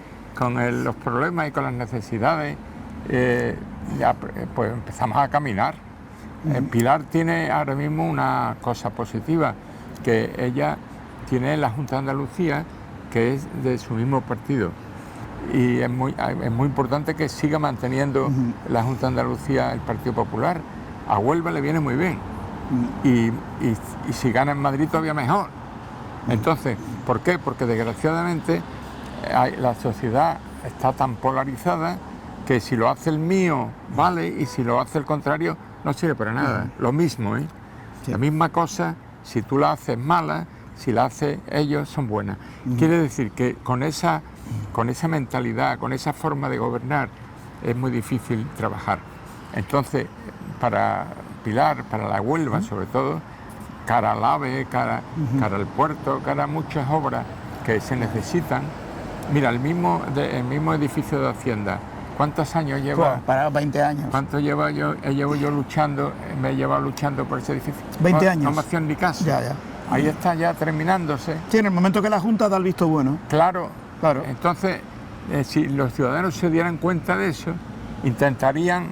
los problemas y con las necesidades, pues empezamos a caminar. Pilar tiene ahora mismo una cosa positiva, que ella tiene en la Junta de Andalucía que es de su mismo partido. Y es muy importante que siga manteniendo la Junta de Andalucía el Partido Popular. A Huelva le viene muy bien. Y si gana en Madrid todavía mejor. Entonces, ¿por qué? Porque desgraciadamente la sociedad está tan polarizada que si lo hace el mío vale y si lo hace el contrario no sirve para nada. Lo mismo, ¿eh? Sí. La misma cosa, si tú la haces mala, si la hacen ellos son buenas. Quiere decir que con esa mentalidad, con esa forma de gobernar, es muy difícil trabajar. Entonces, para Pilar, para la Huelva sobre todo, cara al AVE, cara al puerto, cara a muchas obras que se necesitan. Mira, el mismo edificio de Hacienda, ¿cuántos años lleva? Pues, para 20 años. ¿Cuánto llevo yo luchando, me he llevado luchando por ese edificio? 20 años. No me hacían ni caso. Ya. Ahí está ya terminándose. Sí, en el momento que la Junta da el visto bueno. Claro. Entonces, si los ciudadanos se dieran cuenta de eso, intentarían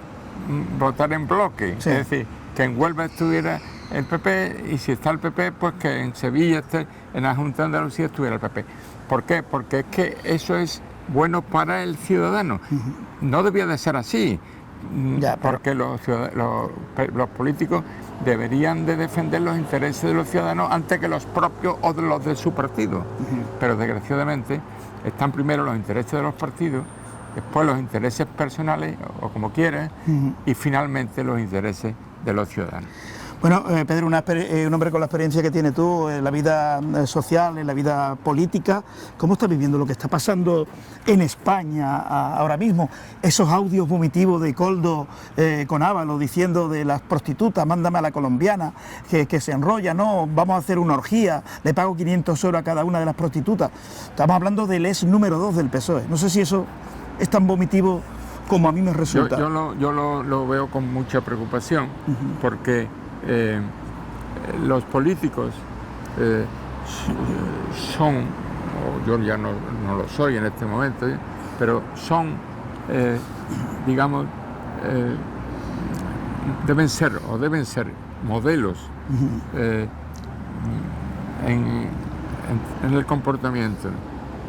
votar en bloque. Sí. Es decir, que en Huelva estuviera el PP y si está el PP, pues que en Sevilla, en la Junta de Andalucía estuviera el PP. ¿Por qué? Porque es que eso es bueno para el ciudadano. No debía de ser así, porque los políticos deberían de defender los intereses de los ciudadanos antes que los propios o de los de su partido. Pero desgraciadamente están primero los intereses de los partidos, después los intereses personales, o como quieras, y finalmente los intereses de los ciudadanos. Bueno, Pedro, un hombre con la experiencia que tienes tú en la vida social, en la vida política, ¿cómo estás viviendo lo que está pasando en España ahora mismo? Esos audios vomitivos de Koldo con Ábalos diciendo de las prostitutas, mándame a la colombiana, que se enrolla, no, vamos a hacer una orgía, le pago 500 euros a cada una de las prostitutas. Estamos hablando del ex número 2 del PSOE. No sé si eso es tan vomitivo como a mí me resulta. Yo lo veo con mucha preocupación, porque los políticos son, o yo ya no lo soy en este momento, pero son, digamos, deben ser modelos en el comportamiento,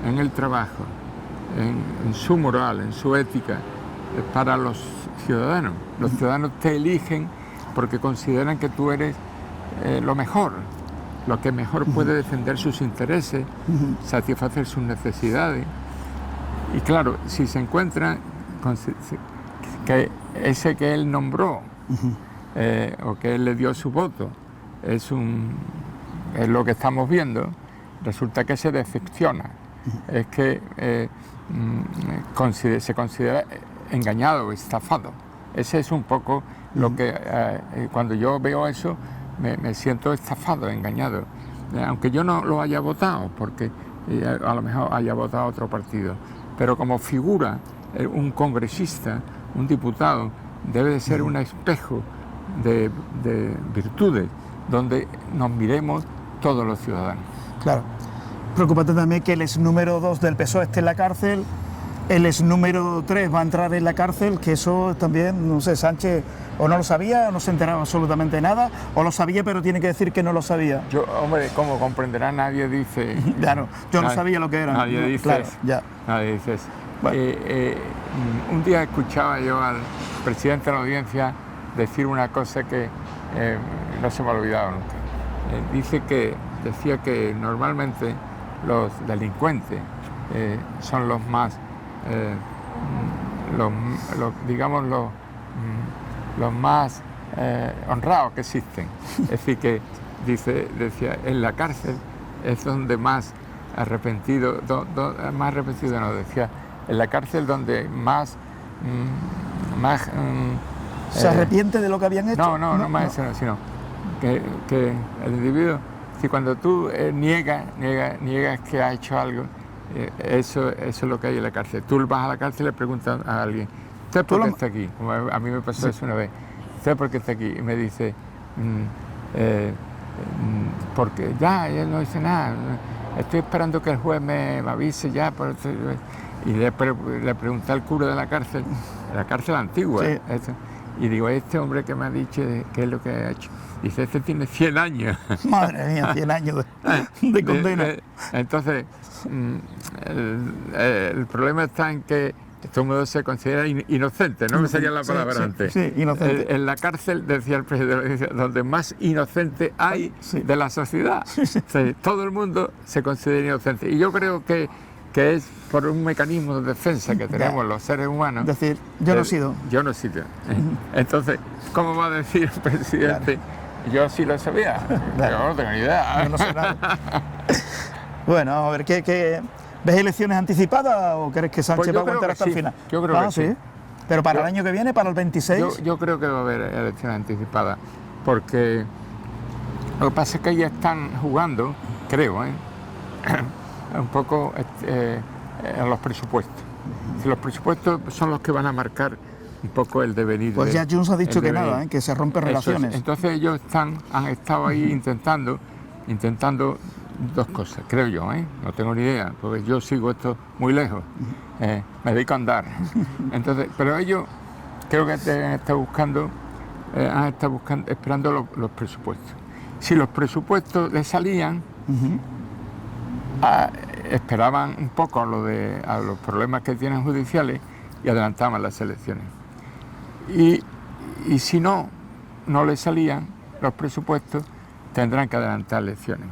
en el trabajo, en su moral, en su ética, para los ciudadanos. Los ciudadanos te eligen porque consideran que tú eres lo mejor, lo que mejor puede defender sus intereses, satisfacer sus necesidades. Y claro, si se encuentra que ese que él nombró o que él le dio su voto es lo que estamos viendo, resulta que se decepciona. Es que se considera engañado, estafado. Ese es un poco lo que, cuando yo veo eso, me siento estafado, engañado. Aunque yo no lo haya votado, porque a lo mejor haya votado otro partido. Pero como figura, un congresista, un diputado, debe de ser un espejo de virtudes, donde nos miremos todos los ciudadanos. Claro. Preocúpate también que el ex número 2 del PSOE esté en la cárcel, el ex número 3 va a entrar en la cárcel, que eso también, no sé, Sánchez o no lo sabía, o no se enteraba absolutamente nada, o lo sabía pero tiene que decir que no lo sabía. Yo, hombre, como comprenderá, nadie dice... Claro, yo no sabía lo que era. Nadie dice, claro, ya. Nadie dice eso. Bueno. Un día escuchaba yo al presidente de la audiencia decir una cosa que no se me ha olvidado nunca. Decía que normalmente los delincuentes son los más, los más honrados que existen. Es decir, que decía, en la cárcel es donde más arrepentido, decía, en la cárcel donde más ¿se arrepiente de lo que habían hecho? No más eso, sino que el individuo, si cuando tú niegas que ha hecho algo, eso es lo que hay en la cárcel. Tú vas a la cárcel y le preguntas a alguien, ¿usted por qué está aquí? Como a mí me pasó eso una vez. ¿Usted por qué está aquí? Y me dice, porque ya no dice nada, estoy esperando que el juez me avise ya. Y le pregunté al cura de la cárcel antigua, sí. y digo, este hombre que me ha dicho qué es lo que ha hecho. Dice, este tiene 100 años. Madre mía, 100 años de condena. Entonces, el problema está en que todo el mundo se considera inocente, ¿no? Sería la palabra antes. Sí, inocente. En la cárcel, decía el presidente, donde más inocente hay de la sociedad. O sea, todo el mundo se considera inocente. Y yo creo que es por un mecanismo de defensa que tenemos los seres humanos. Es decir, yo no he sido. Yo no he sido. Entonces, ¿cómo va a decir el presidente? Claro. Yo sí lo sabía. Claro. Yo no tengo ni idea. Yo no sé nada. Bueno, a ver, ¿qué ves elecciones anticipadas o crees que Sánchez va a aguantar hasta el final? Yo creo que sí. Pero para el año que viene, para el 26. Yo creo que va a haber elecciones anticipadas, porque lo que pasa es que ya están jugando, creo, un poco en los presupuestos. Si los presupuestos son los que van a marcar un poco el devenir. Pues ya Junts ha dicho que nada, que se rompen relaciones. Entonces ellos han estado ahí intentando dos cosas, creo yo, no tengo ni idea, porque yo sigo esto muy lejos, me dedico a andar. Entonces, pero ellos creo que han estado buscando, esperando los presupuestos. Si los presupuestos les salían, esperaban un poco a los problemas que tienen judiciales y adelantaban las elecciones. Y si no les salían los presupuestos, tendrán que adelantar elecciones.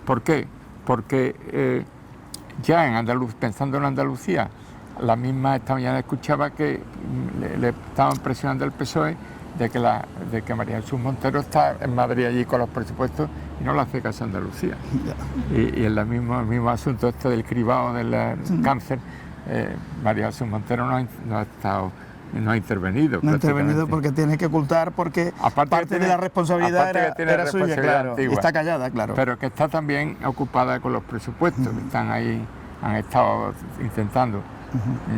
¿Por qué? Porque ya en Andalucía, pensando en Andalucía, la misma esta mañana escuchaba que le estaban presionando al PSOE de que María Jesús Montero está en Madrid allí con los presupuestos y no le hace caso a Andalucía. Y en el mismo asunto este del cribado del cáncer, María Jesús Montero no ha intervenido. No ha intervenido porque tiene que ocultar, porque parte de la responsabilidad era suya, claro, y está callada, claro. Pero que está también ocupada con los presupuestos, que están ahí, han estado intentando.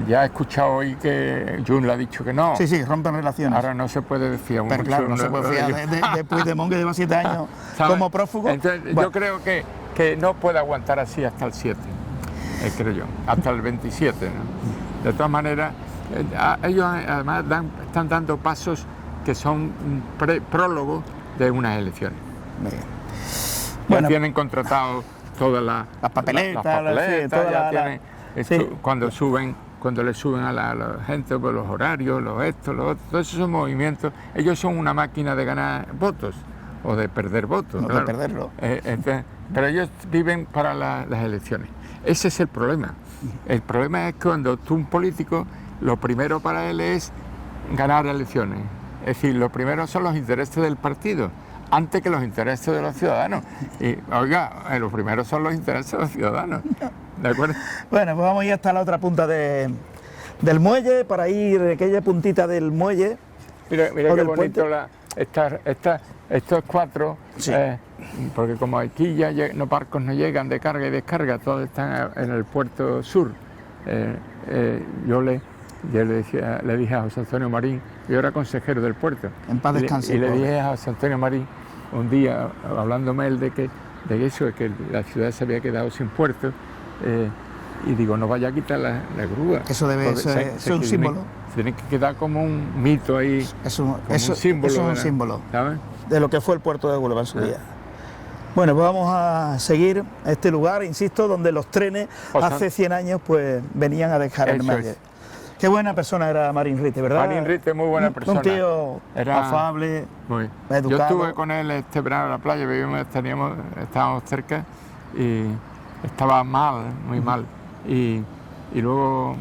Ya he escuchado hoy que Junts le ha dicho que no. Sí, rompen relaciones. Ahora no se puede desfiar mucho. Pero claro, no se puede fiar de Puigdemont, que lleva 7 años como prófugo. Entonces, yo creo que no puede aguantar así hasta el 7, creo yo, hasta el 27, ¿no? De todas maneras, ellos además están dando pasos que son prólogos de unas elecciones. Ya tienen contratado todas las papeletas, ya tienen, cuando le suben a la gente por los horarios, los otros, todos esos movimientos, ellos son una máquina de ganar votos o de perder votos. No, claro. De perderlo. Pero ellos viven para las elecciones. Ese es el problema. El problema es que cuando tú, un político, lo primero para él es ganar elecciones. Es decir, lo primero son los intereses del partido, antes que los intereses de los ciudadanos. Y, oiga, lo primero son los intereses de los ciudadanos. ¿De acuerdo? Bueno, pues vamos a ir hasta la otra punta del muelle, para ir a aquella puntita del muelle. Mira qué bonito estos 4, sí. Porque como aquí ya los barcos no llegan de carga y descarga, todos están en el puerto sur. Yo le dije a José Antonio Marín, yo era consejero del puerto. En paz descanse. Y le dije a José Antonio Marín un día, hablándome él de que la ciudad se había quedado sin puerto, y digo, no vaya a quitar la grúa. Eso debe ser un símbolo. Tiene que quedar como un mito ahí, un símbolo. Eso es un símbolo, ¿sabes? De lo que fue el puerto de Huelva en su día. Bueno, pues vamos a seguir a este lugar, insisto, donde los trenes hace 100 años pues venían a dejar el muelle. Qué buena persona era Marín Rite, ¿verdad? Marín Rite, muy buena persona. Un tío afable, educado. Yo estuve con él este verano en la playa, estábamos cerca y estaba mal, muy mal. Y luego,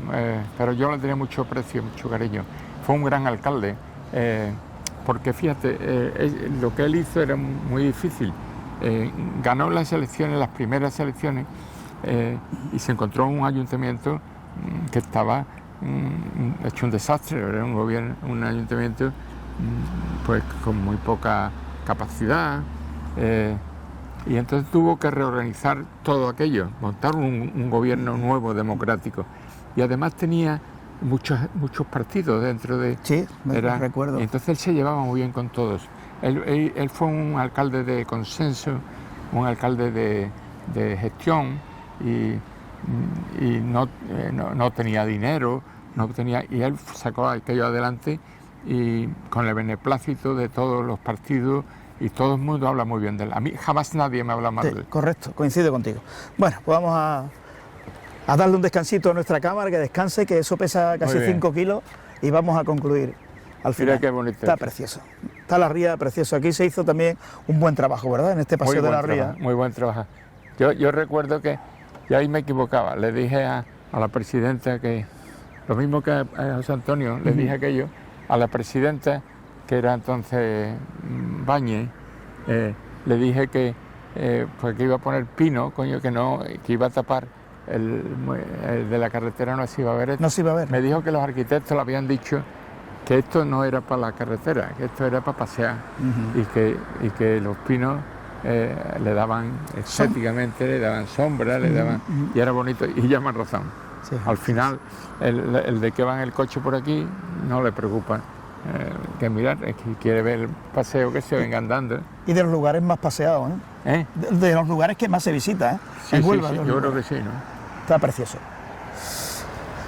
pero yo le tenía mucho aprecio, mucho cariño. Fue un gran alcalde, porque fíjate, lo que él hizo era muy difícil. Ganó las primeras elecciones, y se encontró un ayuntamiento que estaba hecho un desastre. Era un ayuntamiento pues con muy poca capacidad, y entonces tuvo que reorganizar todo aquello, montar un gobierno nuevo, democrático, y además tenía muchos partidos dentro de... Sí, recuerdo. Y entonces él se llevaba muy bien con todos. Él fue un alcalde de consenso, un alcalde de gestión, y no tenía dinero, y él sacó aquello adelante, y con el beneplácito de todos los partidos, y todo el mundo habla muy bien de él. A mí jamás nadie me habla mal de él. Correcto, coincido contigo. Bueno, pues vamos a darle un descansito a nuestra cámara, que descanse, que eso pesa casi 5 kilos, y vamos a concluir al final. Mira qué bonito. Está precioso. Está la ría precioso. Aquí se hizo también un buen trabajo, ¿verdad? En este paseo de la ría. Muy buen trabajo. Yo recuerdo que, y ahí me equivocaba, le dije a la presidenta que, lo mismo que a José Antonio, le dije aquello, a la presidenta, que era entonces Bañez, le dije que, pues que iba a poner pino, coño, que iba a tapar el de la carretera, no se iba a ver esto. No se iba a ver. Me dijo que los arquitectos le habían dicho que esto no era para la carretera, que esto era para pasear, y que los pinos le daban estéticamente, le daban sombra, le daban, y era bonito, y llaman razón. Sí, al final, el de que va en el coche por aquí no le preocupa que mirar, es que quiere ver el paseo, que se venga andando. Y de los lugares más paseados, ¿no? De los lugares que más se visita, ¿eh? Sí, sí, yo creo que sí, ¿no? Está precioso.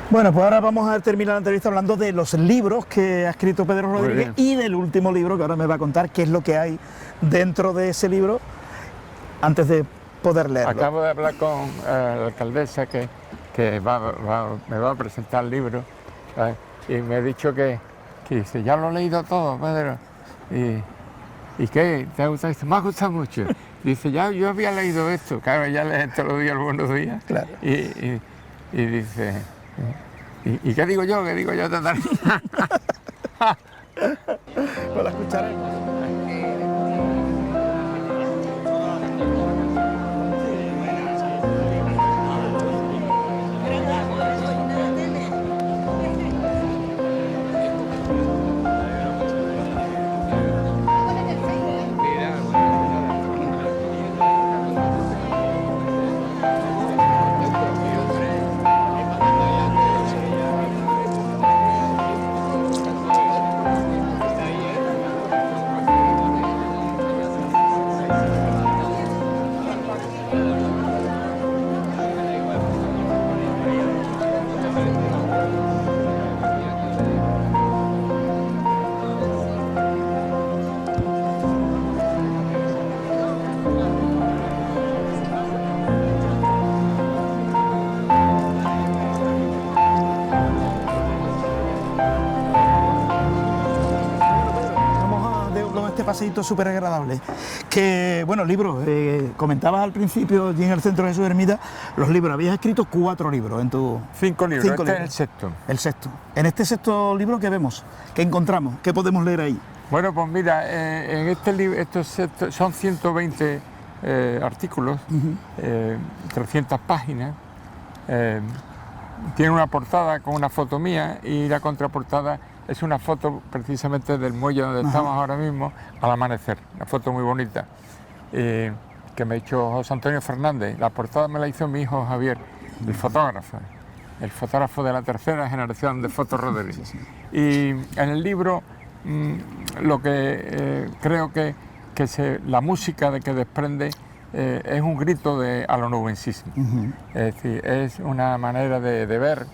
Bueno, pues ahora vamos a terminar la entrevista hablando de los libros que ha escrito Pedro Rodríguez y del último libro, que ahora me va a contar qué es lo que hay dentro de ese libro antes de poder leerlo. Acabo de hablar con la alcaldesa que me va a presentar el libro, ¿sabes? Y me ha dicho que dice, ya lo he leído todo, Pedro. ¿Y qué? ¿Te ha gustado? Dice, me ha gustado mucho. Dice, ya yo había leído esto, claro, ya lees todos los días el Buenos Días. Claro. Y dice, ¿y qué digo yo? ¿Qué digo yo? Pues la escucharemos. Paseíto súper agradable. Que, bueno, libros, comentabas al principio, allí en el Centro de Jesús Ermita, los libros, habías escrito 4 libros en tu... 5 libros, este es el sexto. El sexto. En este sexto libro, ¿qué vemos? ¿Qué encontramos? ¿Qué podemos leer ahí? Bueno, pues mira, en este libro, son 120 artículos, 300 páginas, tiene una portada con una foto mía y la contraportada es una foto precisamente del muelle donde estamos ahora mismo al amanecer, una foto muy bonita que me ha hecho José Antonio Fernández. La portada me la hizo mi hijo Javier, el fotógrafo de la tercera generación de Fotos Rodríguez. Y en el libro lo que creo que la música de que desprende es un grito al onubencismo. Es decir, es una manera de ver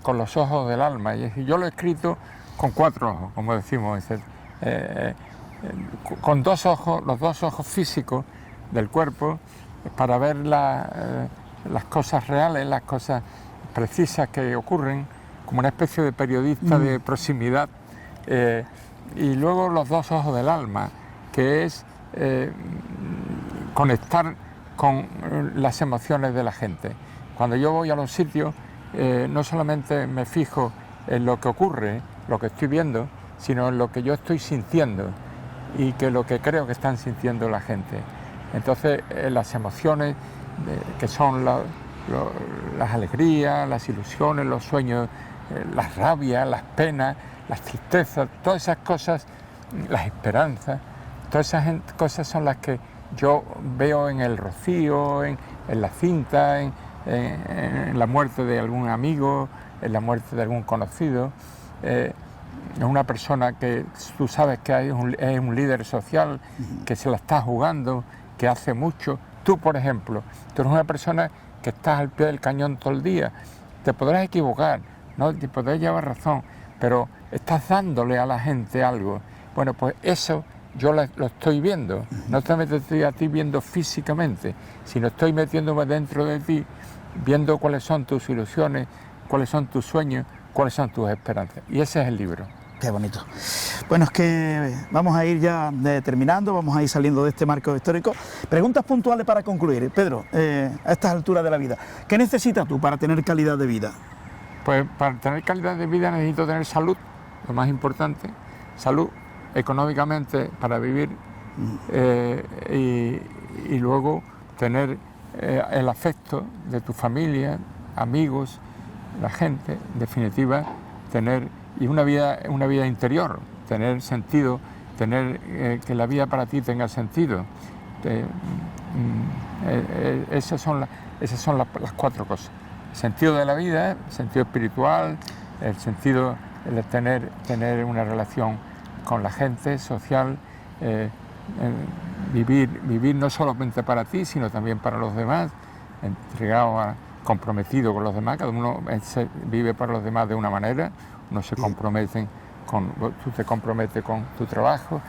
con los ojos del alma. Y es decir, yo lo he escrito con 4 ojos, como decimos, con 2 ojos, los 2 ojos físicos del cuerpo, para ver las cosas reales, las cosas precisas que ocurren, como una especie de periodista de proximidad, y luego los 2 ojos del alma, que es conectar con las emociones de la gente. Cuando yo voy a los sitios, no solamente me fijo en lo que ocurre, lo que estoy viendo, sino en lo que yo estoy sintiendo y que lo que creo que están sintiendo la gente. Entonces, las emociones, que son las alegrías, las ilusiones, los sueños, las rabias, las penas, las tristezas, todas esas cosas, las esperanzas, todas esas cosas son las que yo veo en el rocío, en la cinta, en la muerte de algún amigo, en la muerte de algún conocido. Es una persona que tú sabes que es un líder social, que se la está jugando, que hace mucho. Tú, por ejemplo, tú eres una persona que estás al pie del cañón todo el día. Te podrás equivocar, ¿no? Te podrás llevar razón, pero estás dándole a la gente algo. Bueno, pues eso yo lo estoy viendo, no solamente estoy a ti viendo físicamente, sino estoy metiéndome dentro de ti, viendo cuáles son tus ilusiones, cuáles son tus sueños, cuáles son tus esperanzas. Y ese es el libro. Qué bonito. Bueno, es que vamos a ir ya terminando, vamos a ir saliendo de este marco histórico. Preguntas puntuales para concluir. Pedro, a estas alturas de la vida, ¿qué necesitas tú para tener calidad de vida? Pues para tener calidad de vida necesito tener salud, lo más importante, salud económicamente para vivir y luego tener el afecto de tu familia, amigos, la gente, en definitiva, tener y una vida interior, tener sentido, tener que la vida para ti tenga sentido. Esas son las cuatro cosas. El sentido de la vida, el sentido espiritual, el sentido de tener una relación con la gente, social, vivir no solamente para ti, sino también para los demás, entregado, comprometido con los demás. Cada uno vive para los demás de una manera. Uno se comprometen tú te comprometes con tu trabajo,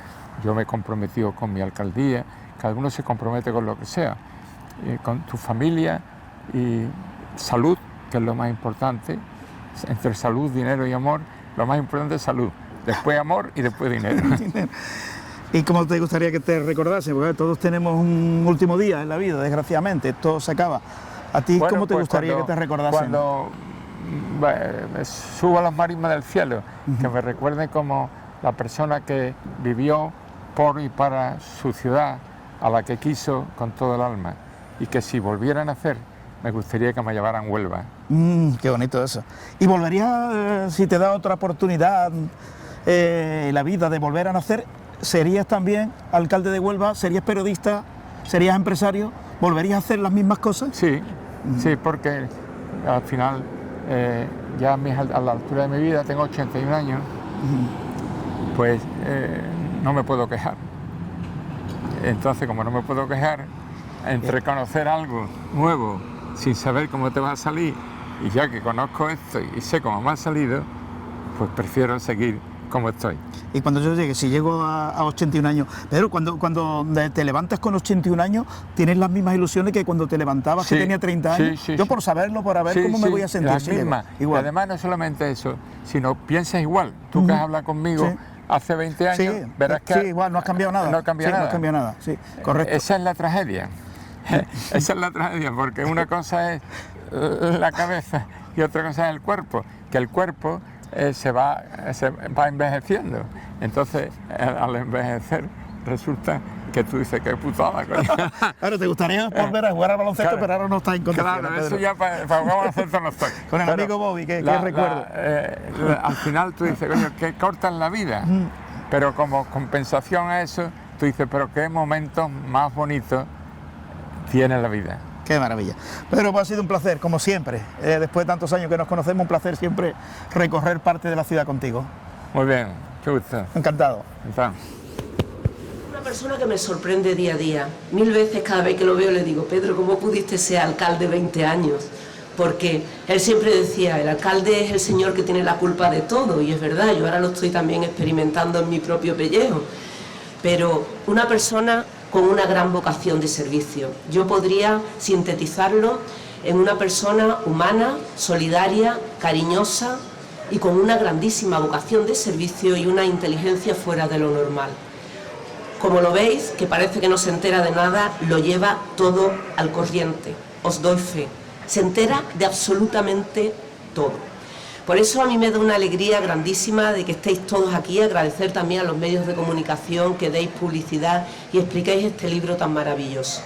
yo me he comprometido con mi alcaldía, cada uno se compromete con lo que sea, con tu familia y salud, que es lo más importante. Entre salud, dinero y amor, lo más importante es salud, después amor y después dinero. ¿Y cómo te gustaría que te recordase? Porque todos tenemos un último día en la vida, desgraciadamente, todo se acaba. ¿A ti cómo te gustaría que te recordasen? Cuando subo a las marismas del cielo, que me recuerden como la persona que vivió por y para su ciudad, a la que quiso con todo el alma, y que si volvieran a hacer, me gustaría que me llevaran Huelva. Qué bonito eso. ¿Y volverías, si te da otra oportunidad la vida de volver a nacer, serías también alcalde de Huelva, serías periodista, serías empresario, volverías a hacer las mismas cosas? Sí, sí, porque al final ya a la altura de mi vida, tengo 81 años, pues no me puedo quejar. Entonces, como no me puedo quejar, entre conocer algo nuevo sin saber cómo te va a salir, y ya que conozco esto y sé cómo me ha salido, pues prefiero seguir como estoy. Y cuando yo llegue, si llego a 81 años, pero cuando te levantas con 81 años, ¿tienes las mismas ilusiones que cuando te levantabas que tenía 30 años? Sí, yo por saberlo, para ver cómo me voy a sentir. Las mismas. Igual. Y además no solamente eso, sino piensas igual. Tú que has hablado conmigo hace 20 años, verás que... Sí, igual, no has cambiado nada. No ha cambiado nada. No ha cambiado nada, sí, correcto. Esa es la tragedia. Esa es la tragedia, porque una cosa es la cabeza y otra cosa es el cuerpo, que el cuerpo se va envejeciendo. Entonces, al envejecer, resulta que tú dices, qué putada, coño. Claro, te gustaría volver a jugar al baloncesto, claro, pero ahora no estás en condiciones. Claro, eso ya para jugar al baloncesto no estoy. Con el amigo Bobby, ¿qué recuerdo? Al final tú dices, coño, que cortan la vida. Pero como compensación a eso, tú dices, pero qué momentos más bonitos tiene la vida. Qué maravilla. Pedro, pues ha sido un placer, como siempre. Después de tantos años que nos conocemos, un placer siempre recorrer parte de la ciudad contigo. Muy bien, qué gusto. Encantado. Una persona que me sorprende día a día. 1000 veces cada vez que lo veo le digo, Pedro, ¿cómo pudiste ser alcalde 20 años? Porque él siempre decía, el alcalde es el señor que tiene la culpa de todo, y es verdad, yo ahora lo estoy también experimentando en mi propio pellejo. Pero una persona con una gran vocación de servicio. Yo podría sintetizarlo en una persona humana, solidaria, cariñosa y con una grandísima vocación de servicio y una inteligencia fuera de lo normal. Como lo veis, que parece que no se entera de nada, lo lleva todo al corriente, os doy fe. Se entera de absolutamente todo. Por eso a mí me da una alegría grandísima de que estéis todos aquí, agradecer también a los medios de comunicación que deis publicidad y explicáis este libro tan maravilloso.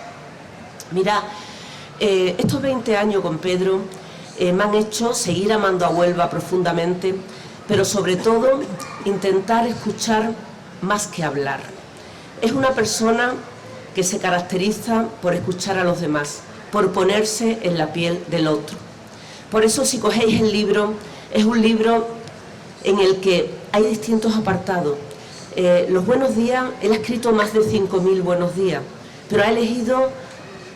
Mira, estos 20 años con Pedro me han hecho seguir amando a Huelva profundamente, pero sobre todo intentar escuchar más que hablar. Es una persona que se caracteriza por escuchar a los demás, por ponerse en la piel del otro. Por eso, si cogéis el libro, es un libro en el que hay distintos apartados. Los buenos días, él ha escrito más de 5000 buenos días, pero ha elegido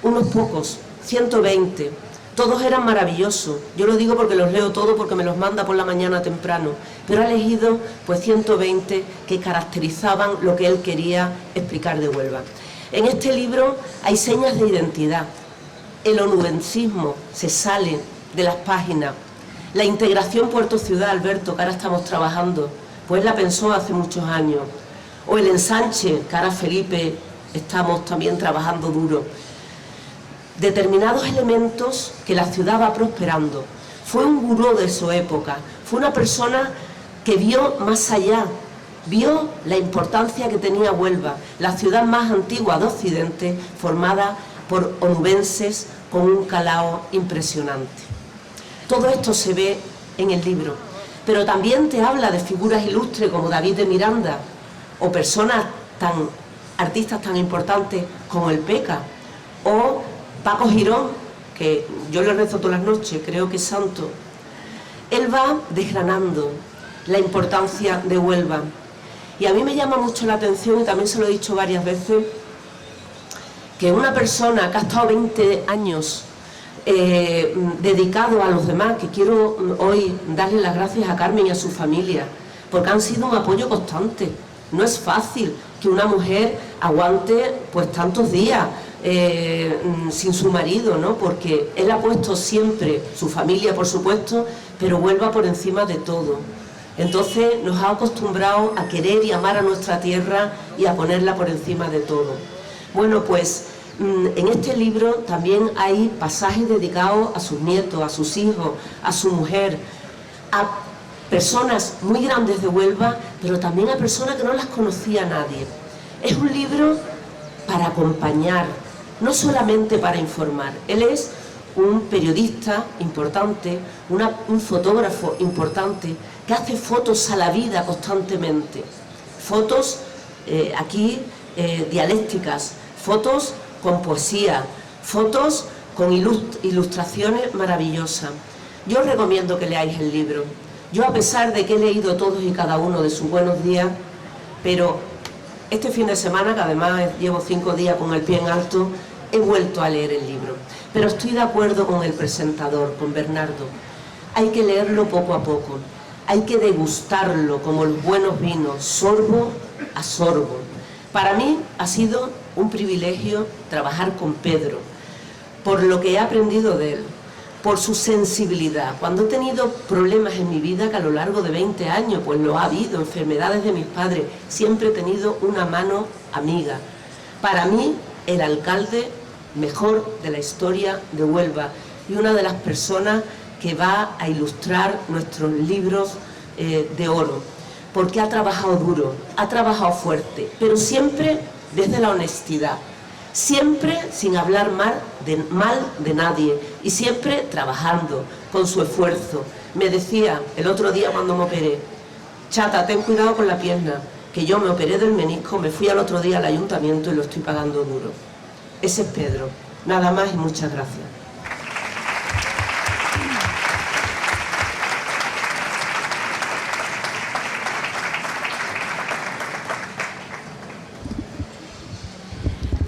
unos pocos, 120, Todos eran maravillosos. Yo lo digo porque los leo todos, porque me los manda por la mañana temprano. Pero ha elegido pues 120 que caracterizaban lo que él quería explicar de Huelva. En este libro hay señas de identidad. El onubencismo se sale de las páginas. La integración puerto-ciudad, Alberto, que ahora estamos trabajando, pues la pensó hace muchos años. O el ensanche, que ahora Felipe estamos también trabajando duro. Determinados elementos que la ciudad va prosperando. Fue un gurú de su época, fue una persona que vio más allá, vio la importancia que tenía Huelva, la ciudad más antigua de Occidente, formada por onubenses con un calao impresionante. Todo esto se ve en el libro, pero también te habla de figuras ilustres como David de Miranda, o personas artistas tan importantes como el Peca, o Paco Girón, que yo le rezo todas las noches, creo que es santo. Él va desgranando la importancia de Huelva. Y a mí me llama mucho la atención, y también se lo he dicho varias veces, que una persona que ha estado 20 años dedicado a los demás, que quiero hoy darle las gracias a Carmen y a su familia, porque han sido un apoyo constante. No es fácil que una mujer aguante pues tantos días sin su marido, ¿no? Porque él ha puesto siempre, su familia por supuesto, pero Huelva por encima de todo. Entonces nos ha acostumbrado a querer y amar a nuestra tierra y a ponerla por encima de todo. Bueno, pues en este libro también hay pasajes dedicados a sus nietos, a sus hijos, a su mujer, a personas muy grandes de Huelva, pero también a personas que no las conocía nadie. Es un libro para acompañar, no solamente para informar. Él es un periodista importante, un fotógrafo importante, que hace fotos a la vida constantemente. Fotos dialécticas, fotos con poesía, fotos con ilustraciones maravillosas. Yo os recomiendo que leáis el libro. Yo, a pesar de que he leído todos y cada uno de sus buenos días, pero este fin de semana, que además llevo 5 días con el pie en alto, he vuelto a leer el libro. Pero estoy de acuerdo con el presentador, con Bernardo. Hay que leerlo poco a poco, hay que degustarlo como los buenos vinos, sorbo a sorbo. Para mí ha sido un privilegio trabajar con Pedro, por lo que he aprendido de él, por su sensibilidad. Cuando he tenido problemas en mi vida, que a lo largo de 20 años, pues lo ha habido, enfermedades de mis padres, siempre he tenido una mano amiga. Para mí, el alcalde mejor de la historia de Huelva y una de las personas que va a ilustrar nuestros libros de oro, porque ha trabajado duro, ha trabajado fuerte, pero siempre desde la honestidad, siempre sin hablar mal de nadie y siempre trabajando con su esfuerzo. Me decía el otro día cuando me operé: Chata, ten cuidado con la pierna, que yo me operé del menisco, me fui al otro día al ayuntamiento y lo estoy pagando duro. Ese es Pedro. Nada más y muchas gracias.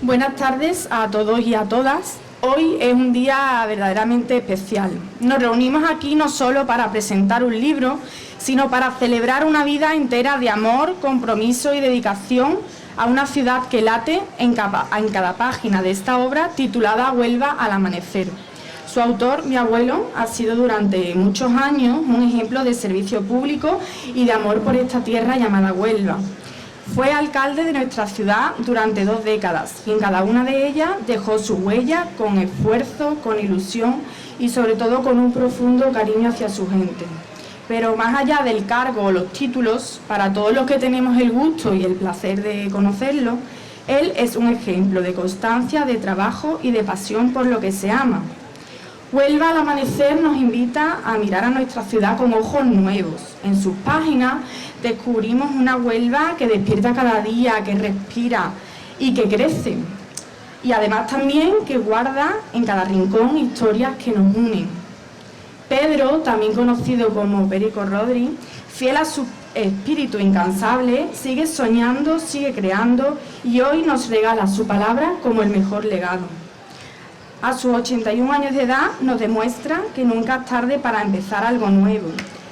Buenas tardes a todos y a todas. Hoy es un día verdaderamente especial. Nos reunimos aquí no solo para presentar un libro, sino para celebrar una vida entera de amor, compromiso y dedicación a una ciudad que late en cada página de esta obra titulada Huelva al amanecer. Su autor, mi abuelo, ha sido durante muchos años un ejemplo de servicio público y de amor por esta tierra llamada Huelva. Fue alcalde de nuestra ciudad durante 2 décadas y en cada una de ellas dejó su huella con esfuerzo, con ilusión y sobre todo con un profundo cariño hacia su gente. Pero más allá del cargo o los títulos, para todos los que tenemos el gusto y el placer de conocerlo, él es un ejemplo de constancia, de trabajo y de pasión por lo que se ama. Huelva al amanecer nos invita a mirar a nuestra ciudad con ojos nuevos. En sus páginas descubrimos una Huelva que despierta cada día, que respira y que crece. Y además también que guarda en cada rincón historias que nos unen. Pedro, también conocido como Perico Rodri, fiel a su espíritu incansable, sigue soñando, sigue creando y hoy nos regala su palabra como el mejor legado. A sus 81 años de edad nos demuestra que nunca es tarde para empezar algo nuevo,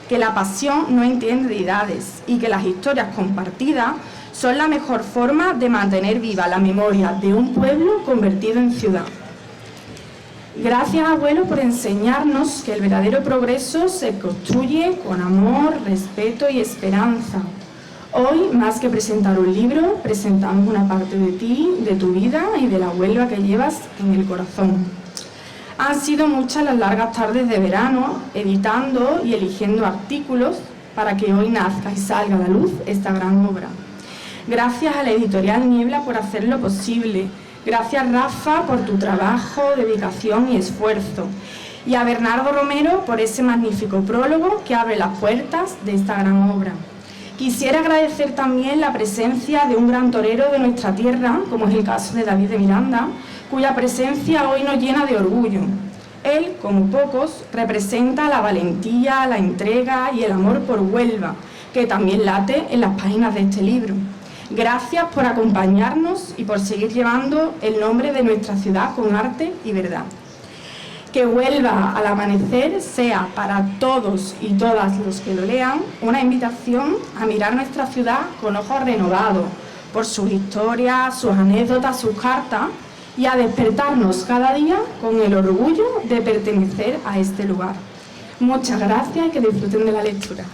que la pasión no entiende de edades y que las historias compartidas son la mejor forma de mantener viva la memoria de un pueblo convertido en ciudad. Gracias, abuelo, por enseñarnos que el verdadero progreso se construye con amor, respeto y esperanza. Hoy, más que presentar un libro, presentamos una parte de ti, de tu vida y de la Huelva que llevas en el corazón. Han sido muchas las largas tardes de verano, editando y eligiendo artículos para que hoy nazca y salga a la luz esta gran obra. Gracias a la editorial Niebla por hacerlo posible. Gracias, Rafa, por tu trabajo, dedicación y esfuerzo. Y a Bernardo Romero por ese magnífico prólogo que abre las puertas de esta gran obra. Quisiera agradecer también la presencia de un gran torero de nuestra tierra, como es el caso de David de Miranda, cuya presencia hoy nos llena de orgullo. Él, como pocos, representa la valentía, la entrega y el amor por Huelva, que también late en las páginas de este libro. Gracias por acompañarnos y por seguir llevando el nombre de nuestra ciudad con arte y verdad. Que Huelva al amanecer sea para todos y todas los que lo lean una invitación a mirar nuestra ciudad con ojos renovados por sus historias, sus anécdotas, sus cartas y a despertarnos cada día con el orgullo de pertenecer a este lugar. Muchas gracias y que disfruten de la lectura.